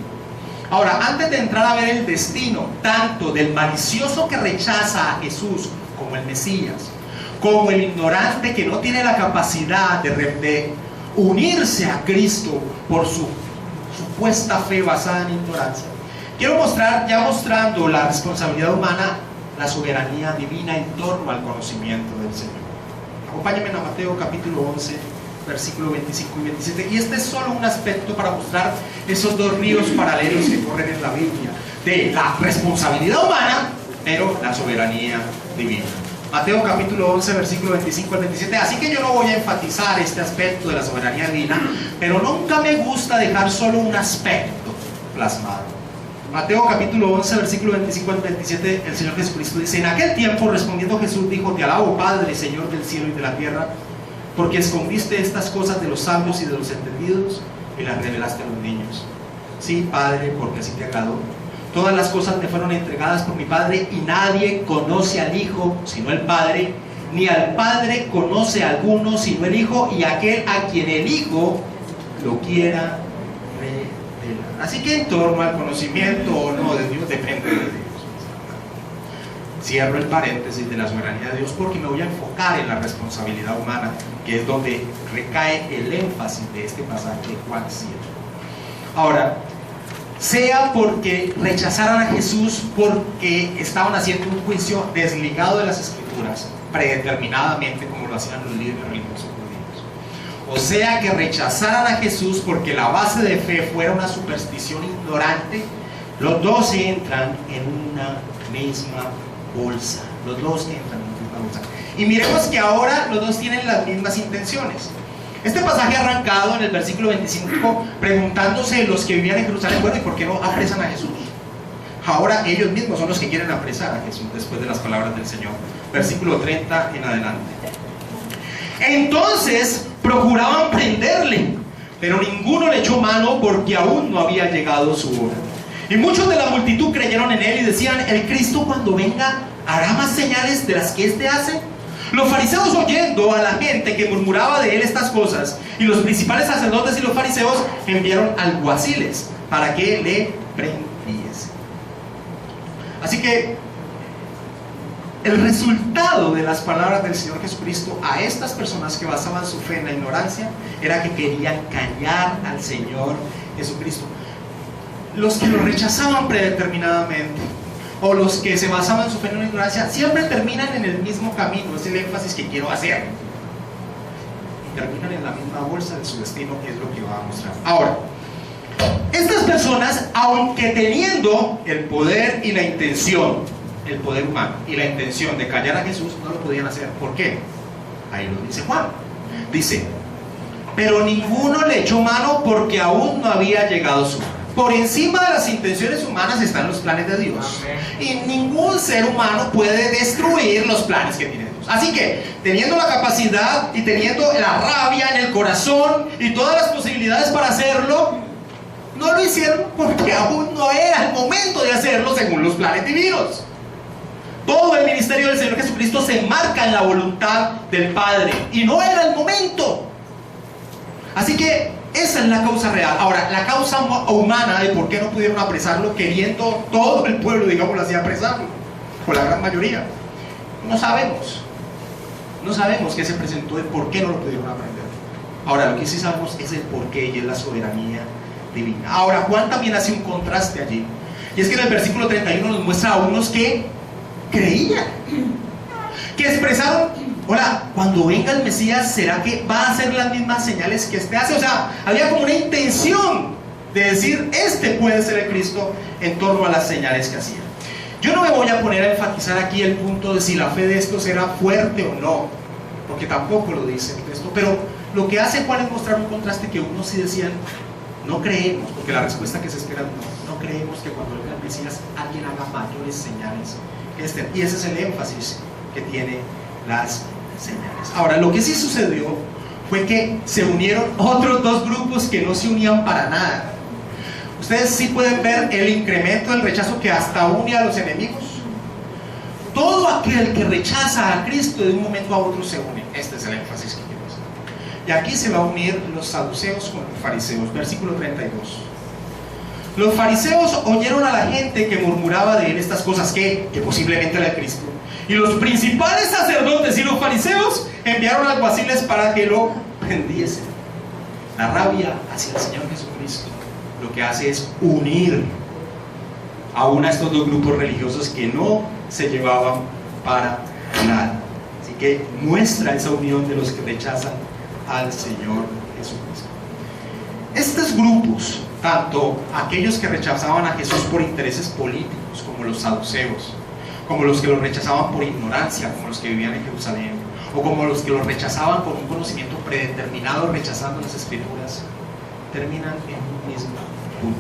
Ahora, antes de entrar a ver el destino tanto del malicioso que rechaza a Jesús como el Mesías, como el ignorante que no tiene la capacidad de unirse a Cristo por su supuesta fe basada en ignorancia, quiero mostrar, ya mostrando la responsabilidad humana, la soberanía divina en torno al conocimiento del Señor. Acompáñenme a Mateo capítulo 11, versículo 25 y 27. Y este es solo un aspecto para mostrar esos dos ríos paralelos que corren en la Biblia, de la responsabilidad humana, pero la soberanía divina. Mateo capítulo 11, versículo 25 al 27. Así que yo no voy a enfatizar este aspecto de la soberanía divina, pero nunca me gusta dejar solo un aspecto plasmado. Mateo capítulo 11, versículo 25 al 27, el Señor Jesucristo dice: en aquel tiempo, respondiendo Jesús, dijo: te alabo, Padre, Señor del cielo y de la tierra, porque escondiste estas cosas de los sabios y de los entendidos y las revelaste a los niños. Sí, Padre, porque así te agradó. Todas las cosas me fueron entregadas por mi Padre, y nadie conoce al Hijo sino el Padre, ni al Padre conoce a alguno sino el Hijo, y aquel a quien el Hijo lo quiera revelar. Así que en torno al conocimiento o no de Dios depende de Dios. Cierro el paréntesis de la soberanía de Dios porque me voy a enfocar en la responsabilidad humana, que es donde recae el énfasis de este pasaje de Juan 7. Ahora, sea porque rechazaran a Jesús porque estaban haciendo un juicio desligado de las Escrituras, predeterminadamente, como lo hacían los líderes religiosos judíos, o sea que rechazaran a Jesús porque la base de fe fuera una superstición ignorante, los dos entran en una misma bolsa. Los dos entran en una misma bolsa. Y miremos que ahora los dos tienen las mismas intenciones. Este pasaje arrancado en el versículo 25, preguntándose los que vivían en Jerusalén: bueno, ¿y por qué no apresan a Jesús? Ahora ellos mismos son los que quieren apresar a Jesús después de las palabras del Señor. Versículo 30 en adelante. Entonces procuraban prenderle, pero ninguno le echó mano porque aún no había llegado su hora. Y muchos de la multitud creyeron en él y decían: el Cristo, cuando venga, hará más señales de las que éste hace. Los fariseos, oyendo a la gente que murmuraba de él estas cosas, y los principales sacerdotes y los fariseos enviaron alguaciles para que le prendiesen. Así que el resultado de las palabras del Señor Jesucristo a estas personas que basaban su fe en la ignorancia era que querían callar al Señor Jesucristo. Los que lo rechazaban predeterminadamente, o los que se basaban su fe en la ignorancia, siempre terminan en el mismo camino. Es el énfasis que quiero hacer. Y terminan en la misma bolsa de su destino, que es lo que va a mostrar. Ahora, estas personas, aunque teniendo el poder y la intención, el poder humano y la intención de callar a Jesús, no lo podían hacer. ¿Por qué? Ahí lo dice Juan. Dice: pero ninguno le echó mano porque aún no había llegado su hora. Por encima de las intenciones humanas están los planes de Dios. Y ningún ser humano puede destruir los planes que tiene Dios. nosotros. Así que, teniendo la capacidad y teniendo la rabia en el corazón y todas las posibilidades para hacerlo, no lo hicieron porque aún no era el momento de hacerlo según los planes divinos. Todo el ministerio del Señor Jesucristo se enmarca en la voluntad del Padre y no era el momento. Así que esa es la causa real. Ahora, la causa humana de por qué no pudieron apresarlo, queriendo todo el pueblo, digámoslo así, apresarlo, o la gran mayoría, no sabemos. No sabemos qué se presentó y por qué no lo pudieron aprender. Ahora, lo que sí sabemos es el porqué y es la soberanía divina. Ahora, Juan también hace un contraste allí. Y es que en el versículo 31 nos muestra a unos que creían, que expresaron: hola, cuando venga el Mesías, ¿será que va a hacer las mismas señales que este hace? O sea, había como una intención de decir: este puede ser el Cristo, en torno a las señales que hacía. Yo no me voy a poner a enfatizar aquí el punto de si la fe de estos era fuerte o no, porque tampoco lo dice el texto, pero lo que hace Juan es mostrar un contraste que unos sí decían: no creemos, porque la respuesta que se espera no creemos que cuando venga el Mesías alguien haga mayores señales que este. Y ese es el énfasis que tiene las señales. Ahora, lo que sí sucedió fue que se unieron otros dos grupos que no se unían para nada. Ustedes sí pueden ver el incremento del rechazo que hasta une a los enemigos. Todo aquel que rechaza a Cristo de un momento a otro se une. Este es el énfasis que quiero hacer. Y aquí se va a unir los saduceos con los fariseos. Versículo 32. Los fariseos oyeron a la gente que murmuraba de él estas cosas, que posiblemente era el Cristo. Y los principales sacerdotes y los fariseos enviaron alguaciles para que lo prendiesen. La rabia hacia el Señor Jesucristo lo que hace es unir aún a estos dos grupos religiosos que no se llevaban para nada. Así que muestra esa unión de los que rechazan al Señor Jesucristo. Estos grupos, tanto aquellos que rechazaban a Jesús por intereses políticos, como los saduceos, como los que lo rechazaban por ignorancia, como los que vivían en Jerusalén, o como los que lo rechazaban con un conocimiento predeterminado, rechazando las Escrituras, terminan en un mismo punto.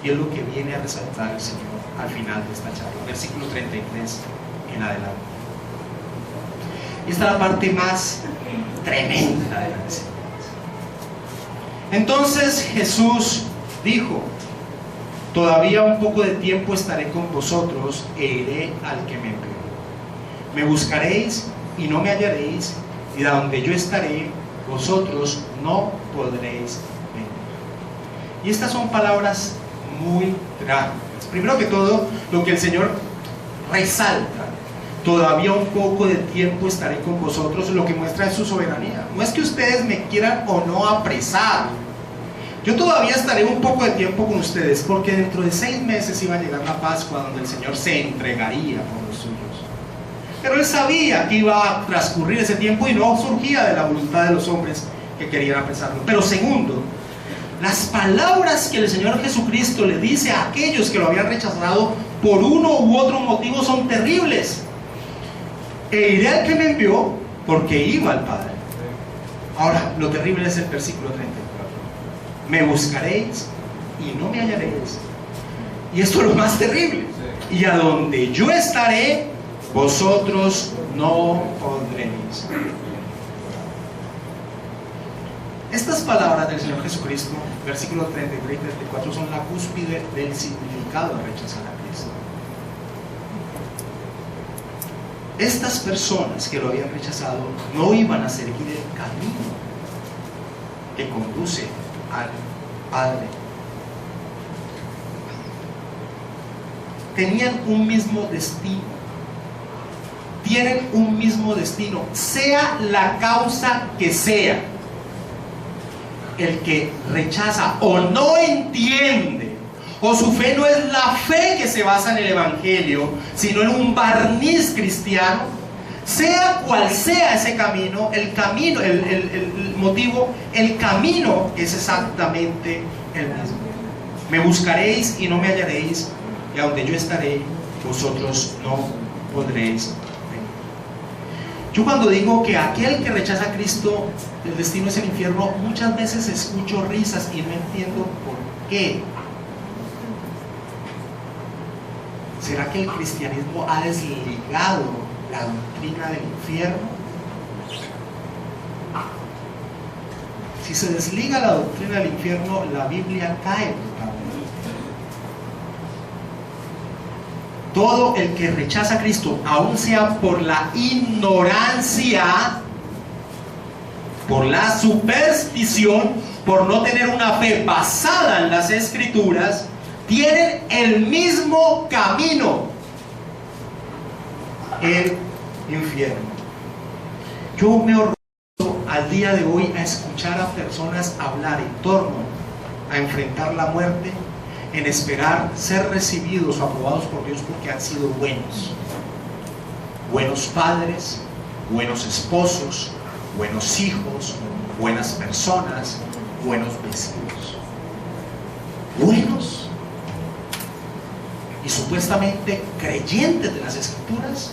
Y es lo que viene a resaltar el Señor al final de esta charla, versículo 33 en adelante. Y esta es la parte más tremenda de la enseñanza. Entonces Jesús dijo: todavía un poco de tiempo estaré con vosotros e iré al que me envió. Me buscaréis y no me hallaréis, y de donde yo estaré, vosotros no podréis venir. Y estas son palabras muy grandes. Primero que todo, lo que el Señor resalta: todavía un poco de tiempo estaré con vosotros, lo que muestra es su soberanía. No es que ustedes me quieran o no apresar. Yo todavía estaré un poco de tiempo con ustedes, porque dentro de 6 meses iba a llegar la Pascua, donde el Señor se entregaría por los suyos. Pero Él sabía que iba a transcurrir ese tiempo y no surgía de la voluntad de los hombres que querían apresarlo. Pero segundo, las palabras que el Señor Jesucristo le dice a aquellos que lo habían rechazado por uno u otro motivo son terribles. E iré al que me envió, porque iba al Padre. Ahora, lo terrible es el versículo 34. Me buscaréis y no me hallaréis. Y esto es lo más terrible. Y a donde yo estaré, vosotros no podréis. Estas palabras del Señor Jesucristo, versículos 33 y 34, son la cúspide del significado de rechazar a Cristo. Estas personas que lo habían rechazado no iban a seguir el camino que conduce al Padre. Tenían un mismo destino. Tienen un mismo destino, sea la causa que sea. El que rechaza o no entiende, o su fe no es la fe que se basa en el Evangelio, sino en un barniz cristiano, sea cual sea ese camino, el motivo, el camino es exactamente el mismo. Me buscaréis y no me hallaréis, y a donde yo estaré, vosotros no podréis venir. Yo cuando digo que aquel que rechaza a Cristo, el destino es el infierno, muchas veces escucho risas y no entiendo por qué. ¿Será que el cristianismo ha desligado la doctrina del infierno. Si se desliga la doctrina del infierno, la Biblia cae totalmente. Todo el que rechaza a Cristo, aun sea por la ignorancia, por la superstición, por no tener una fe basada en las Escrituras, tienen el mismo camino: el infierno. Yo me horrorizo al día de hoy a escuchar a personas hablar en torno a enfrentar la muerte, en esperar ser recibidos o aprobados por Dios porque han sido buenos padres, buenos esposos, buenos hijos, buenas personas, buenos vecinos, buenos y supuestamente creyentes de las Escrituras.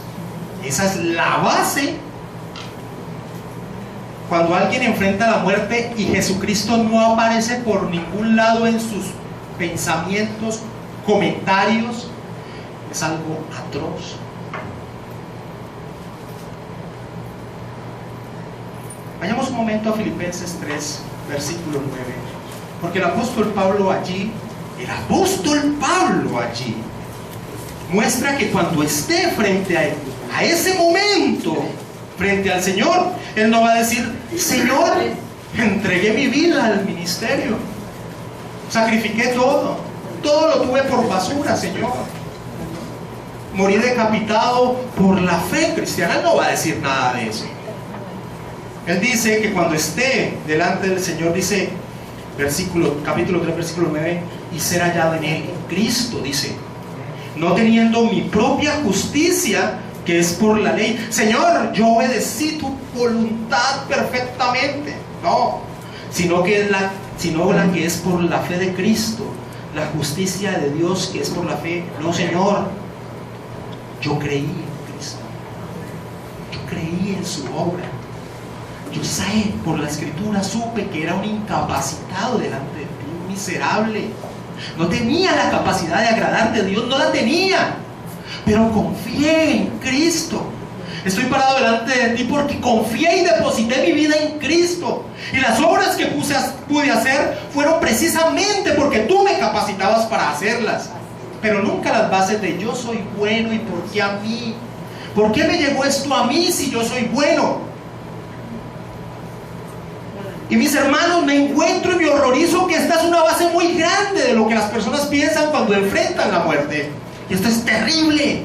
Esa es la base. Cuando alguien enfrenta la muerte y Jesucristo no aparece por ningún lado en sus pensamientos, comentarios, es algo atroz. Vayamos un momento a Filipenses 3, versículo 9, porque el apóstol Pablo allí muestra que cuando esté frente a ese momento, frente al Señor, él no va a decir: Señor, entregué mi vida al ministerio, sacrifiqué todo lo tuve por basura, Señor, morí decapitado por la fe cristiana. Él no va a decir nada de eso. Él dice que cuando esté delante del Señor, dice capítulo 3, versículo 9, y ser hallado en él, en Cristo, dice, no teniendo mi propia justicia, que es por la ley. Señor, yo obedecí tu voluntad perfectamente. No, sino la que es por la fe de Cristo, la justicia de Dios que es por la fe. No, Señor, yo creí en Cristo, yo creí en su obra. Yo sé, por la Escritura supe que era un incapacitado delante de ti, un miserable. No tenía la capacidad de agradarte a Dios, no la tenía. Pero confié en Cristo. Estoy parado delante de ti porque confié y deposité mi vida en Cristo. Y las obras que pude hacer fueron precisamente porque tú me capacitabas para hacerlas. Pero nunca las bases de yo soy bueno y por qué a mí. ¿Por qué me llegó esto a mí si yo soy bueno? Y mis hermanos, me encuentro y me horrorizo que esta es una base muy grande de lo que las personas piensan cuando enfrentan la muerte. Y esto es terrible.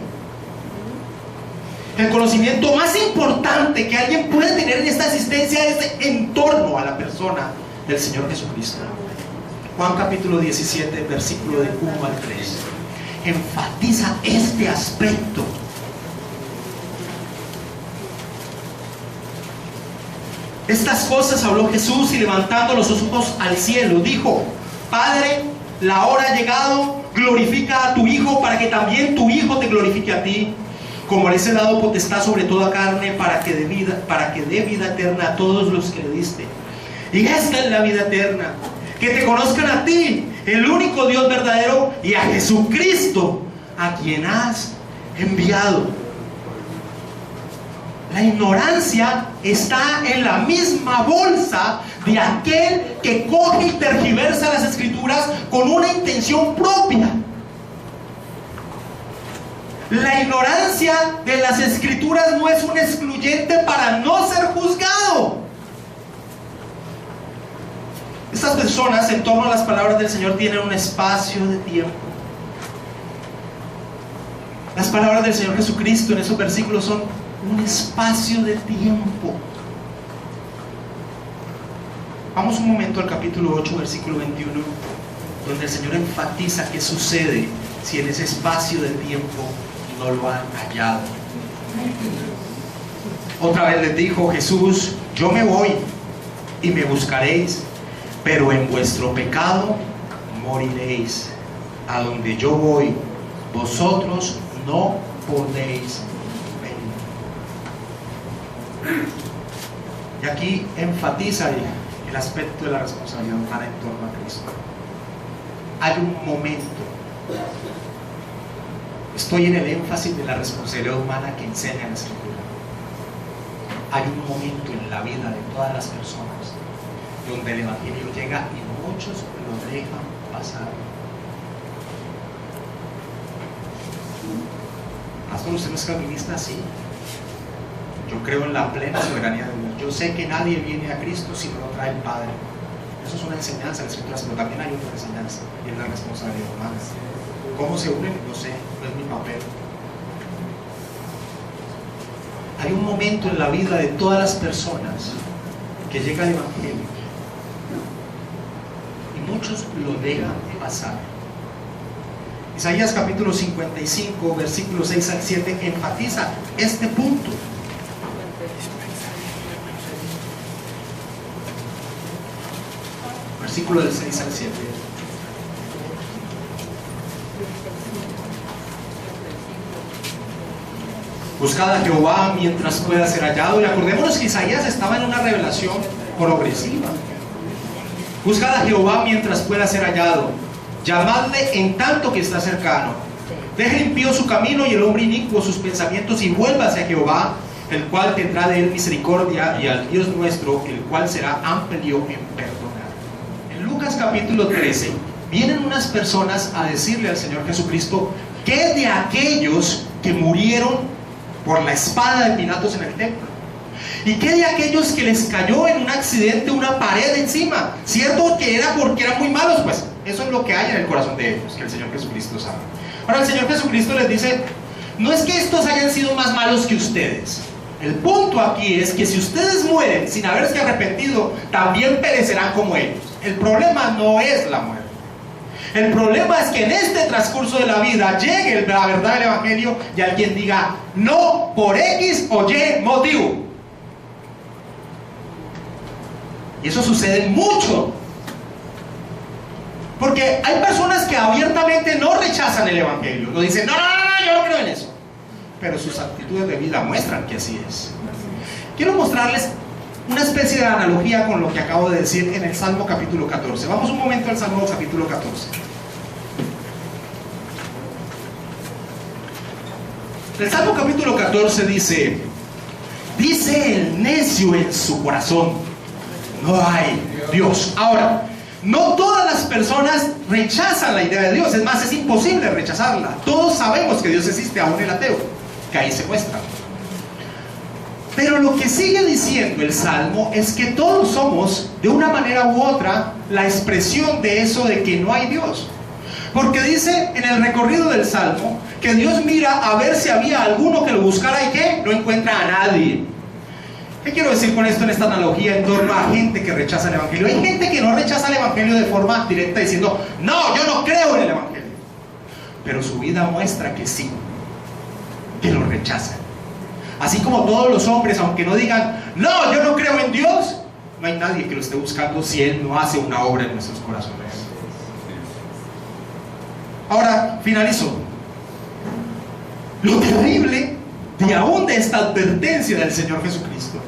El conocimiento más importante que alguien puede tener en esta existencia es en torno a la persona del Señor Jesucristo. Juan capítulo 17, versículo del 1 al 3, enfatiza este aspecto. Estas cosas habló Jesús y levantando los ojos al cielo dijo: Padre, la hora ha llegado, glorifica a tu Hijo para que también tu Hijo te glorifique a ti, como les he dado potestad sobre toda carne, para que dé vida eterna a todos los que le diste. Y esta es la vida eterna, que te conozcan a ti, el único Dios verdadero, y a Jesucristo, a quien has enviado. La ignorancia está en la misma bolsa de aquel que coge y tergiversa las Escrituras con una intención propia. La ignorancia de las Escrituras no es un excluyente para no ser juzgado. Estas personas en torno a las palabras del Señor tienen un espacio de tiempo. Las palabras del Señor Jesucristo en esos versículos son un espacio de tiempo. Vamos un momento al capítulo 8, versículo 21, donde el Señor enfatiza qué sucede si en ese espacio de tiempo no lo han hallado. Otra vez les dijo Jesús: yo me voy y me buscaréis, pero en vuestro pecado moriréis. A donde yo voy, vosotros no podéis venir. Y aquí enfatiza el aspecto de la responsabilidad humana en torno a Cristo. Hay un momento estoy en el énfasis de la responsabilidad humana que enseña la Escritura. Hay un momento en la vida de todas las personas donde el Evangelio llega y muchos lo dejan pasar. Pastor, usted no es calvinista, sí. Yo creo en la plena soberanía de Dios. Yo sé que nadie viene a Cristo si no lo trae el Padre. Eso es una enseñanza de las Escrituras, pero también hay otra enseñanza, y es la responsabilidad humana. ¿Cómo se unen? No sé, no es mi papel. Hay un momento en la vida de todas las personas que llega el Evangelio y muchos lo dejan pasar. Isaías capítulo 55, versículos 6 al 7 enfatiza este punto. Versículo del 6 al 7. Buscad a Jehová mientras pueda ser hallado. Y acordémonos que Isaías estaba en una revelación progresiva. Buscad a Jehová mientras pueda ser hallado. Llamadle en tanto que está cercano. Deje impío su camino y el hombre inicuo sus pensamientos, y vuélvase a Jehová, el cual tendrá de él misericordia, y al Dios nuestro, el cual será amplio en perdonar. En Lucas capítulo 13 vienen unas personas a decirle al Señor Jesucristo: ¿qué de aquellos que murieron por la espada de Pilatos en el templo? ¿Y qué de aquellos que les cayó en un accidente una pared encima? ¿Cierto que era porque eran muy malos? Pues eso es lo que hay en el corazón de ellos, que el Señor Jesucristo sabe. Ahora el Señor Jesucristo les dice: no es que estos hayan sido más malos que ustedes. El punto aquí es que si ustedes mueren sin haberse arrepentido, también perecerán como ellos. El problema no es la muerte. El problema es que en este transcurso de la vida llegue la verdad del Evangelio y alguien diga no por X o Y motivo. Y eso sucede mucho. Porque hay personas que abiertamente no rechazan el Evangelio. No dicen, no, yo no creo en eso. Pero sus actitudes de vida muestran que así es. Quiero mostrarles una especie de analogía con lo que acabo de decir en el Salmo capítulo 14. Vamos un momento al Salmo capítulo 14. El Salmo capítulo 14 dice el necio en su corazón: no hay Dios. Ahora, no todas las personas rechazan la idea de Dios. Es más, es imposible rechazarla. Todos sabemos que Dios existe, aún el ateo, que ahí se muestra. Pero lo que sigue diciendo el Salmo es que todos somos, de una manera u otra, la expresión de eso de que no hay Dios. Porque dice en el recorrido del Salmo que Dios mira a ver si había alguno que lo buscara y que no encuentra a nadie. ¿Qué quiero decir con esto en esta analogía en torno a gente que rechaza el Evangelio? Hay gente que no rechaza el Evangelio de forma directa diciendo, no, yo no creo en el Evangelio. Pero su vida muestra que sí, que lo rechazan. Así como todos los hombres, aunque no digan, no, yo no creo en Dios, no hay nadie que lo esté buscando si Él no hace una obra en nuestros corazones. Ahora, finalizo. Lo terrible de aún de esta advertencia del Señor Jesucristo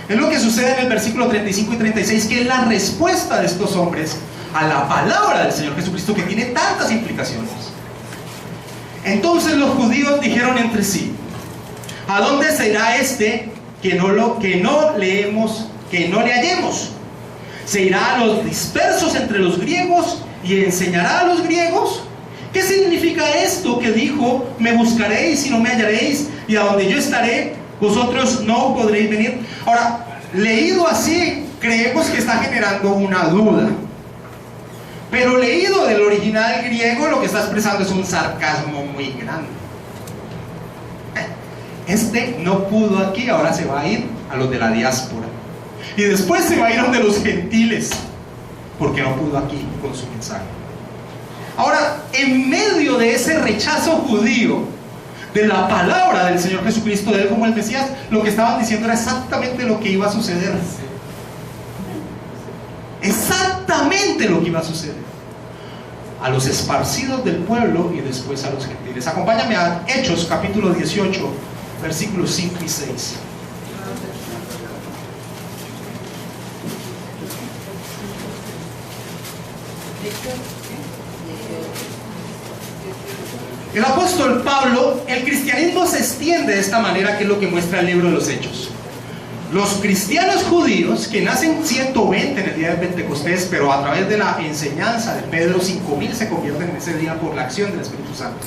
es lo que sucede en el versículo 35 y 36, que es la respuesta de estos hombres a la palabra del Señor Jesucristo, que tiene tantas implicaciones. Entonces los judíos dijeron entre sí, ¿a dónde será este que no le hallemos? ¿Se irá a los dispersos entre los griegos y enseñará a los griegos? ¿Qué significa esto que dijo, me buscaréis y no me hallaréis, y a donde yo estaré, vosotros no podréis venir? Ahora, leído así, creemos que está generando una duda. Pero leído del original griego, lo que está expresando es un sarcasmo muy grande. Este no pudo aquí, ahora se va a ir a los de la diáspora. Y después se va a ir a donde los gentiles, porque no pudo aquí con su mensaje. Ahora, en medio de ese rechazo judío de la palabra del Señor Jesucristo, de Él como el Mesías, lo que estaban diciendo era exactamente lo que iba a suceder. Exactamente lo que iba a suceder. A los esparcidos del pueblo y después a los gentiles. Acompáñame a Hechos capítulo 18, versículos 5 y 6. El apóstol Pablo, el cristianismo se extiende de esta manera, que es lo que muestra el libro de los Hechos. Los cristianos judíos, que nacen 120 en el día de Pentecostés, pero a través de la enseñanza de Pedro, 5000 se convierten en ese día por la acción del Espíritu Santo.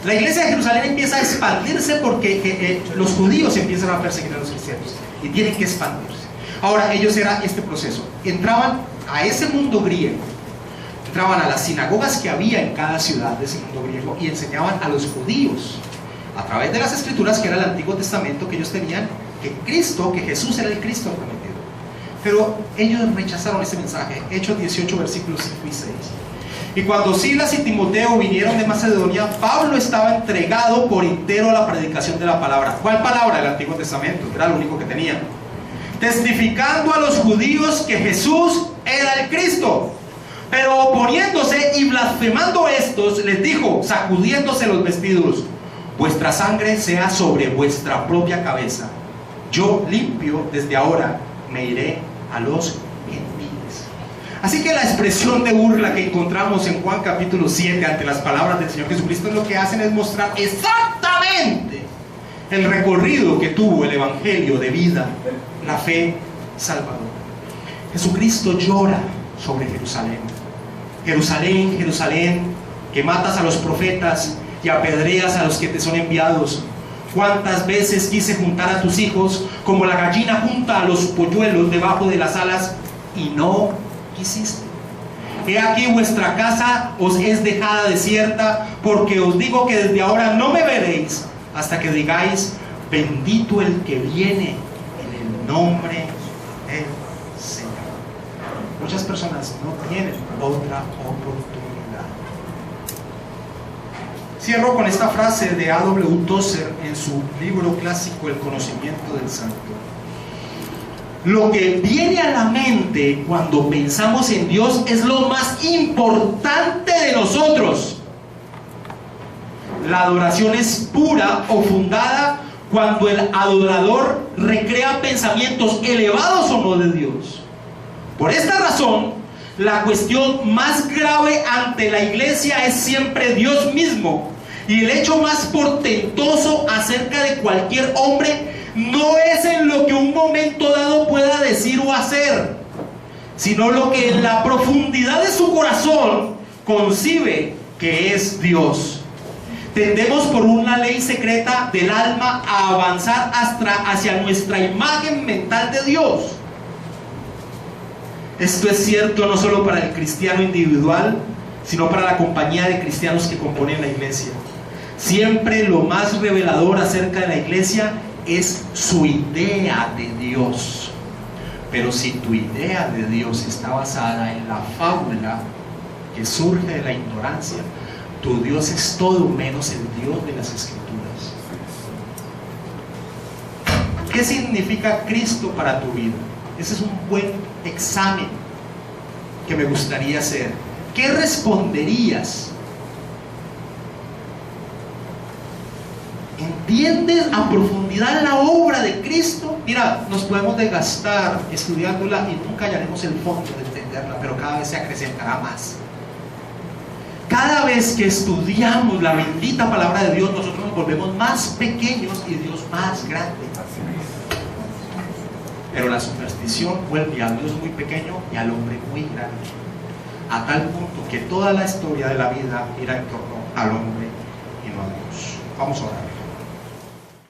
La iglesia de Jerusalén empieza a expandirse porque los judíos empiezan a perseguir a los cristianos y tienen que expandirse. Ahora, ellos era este proceso. Entraban a ese mundo griego, entraban a las sinagogas que había en cada ciudad de ese mundo griego y enseñaban a los judíos, a través de las escrituras, que era el Antiguo Testamento, que ellos tenían, que Jesús era el Cristo prometido. Pero ellos rechazaron ese mensaje. Hechos 18, versículos 5 y 6. Y cuando Silas y Timoteo vinieron de Macedonia, Pablo estaba entregado por entero a la predicación de la palabra. ¿Cuál palabra? El Antiguo Testamento, que era lo único que tenía. Testificando a los judíos que Jesús era el Cristo. Pero oponiéndose y blasfemando estos, les dijo, sacudiéndose los vestidos: vuestra sangre sea sobre vuestra propia cabeza. Yo limpio desde ahora, me iré a los gentiles. Así que la expresión de burla que encontramos en Juan capítulo 7 ante las palabras del Señor Jesucristo, lo que hacen es mostrar exactamente el recorrido que tuvo el evangelio de vida, la fe salvadora. Jesucristo llora sobre Jerusalén. Jerusalén, Jerusalén, que matas a los profetas y apedreas a los que te son enviados. ¿Cuántas veces quise juntar a tus hijos como la gallina junta a los polluelos debajo de las alas, y no quisiste? He aquí vuestra casa os es dejada desierta, porque os digo que desde ahora no me veréis hasta que digáis: bendito el que viene en el nombre del Señor. Muchas personas no tienen otra oportunidad. Cierro con esta frase de A.W. Tozer en su libro clásico El conocimiento del santo. Lo que viene a la mente cuando pensamos en Dios es lo más importante de nosotros. La adoración es pura o fundada cuando el adorador recrea pensamientos elevados o no de Dios. Por esta razón, la cuestión más grave ante la iglesia es siempre Dios mismo. Y el hecho más portentoso acerca de cualquier hombre no es en lo que un momento dado pueda decir o hacer, sino lo que en la profundidad de su corazón concibe que es Dios. Tendemos por una ley secreta del alma a avanzar hacia nuestra imagen mental de Dios. Esto es cierto no solo para el cristiano individual, sino para la compañía de cristianos que componen la iglesia. Siempre lo más revelador acerca de la iglesia es su idea de Dios. Pero si tu idea de Dios está basada en la fábula que surge de la ignorancia, tu Dios es todo menos el Dios de las Escrituras. ¿Qué significa Cristo para tu vida? Ese es un buen examen que me gustaría hacer. ¿Qué responderías? ¿Entiendes a profundidad la obra de Cristo? Mira, nos podemos desgastar estudiándola y nunca hallaremos el fondo de entenderla, pero cada vez se acrecentará más. Cada vez que estudiamos la bendita palabra de Dios, nosotros nos volvemos más pequeños y Dios más grande. Pero la superstición vuelve a Dios muy pequeño y al hombre muy grande, a tal punto que toda la historia de la vida gira en torno al hombre y no a Dios. Vamos a orar.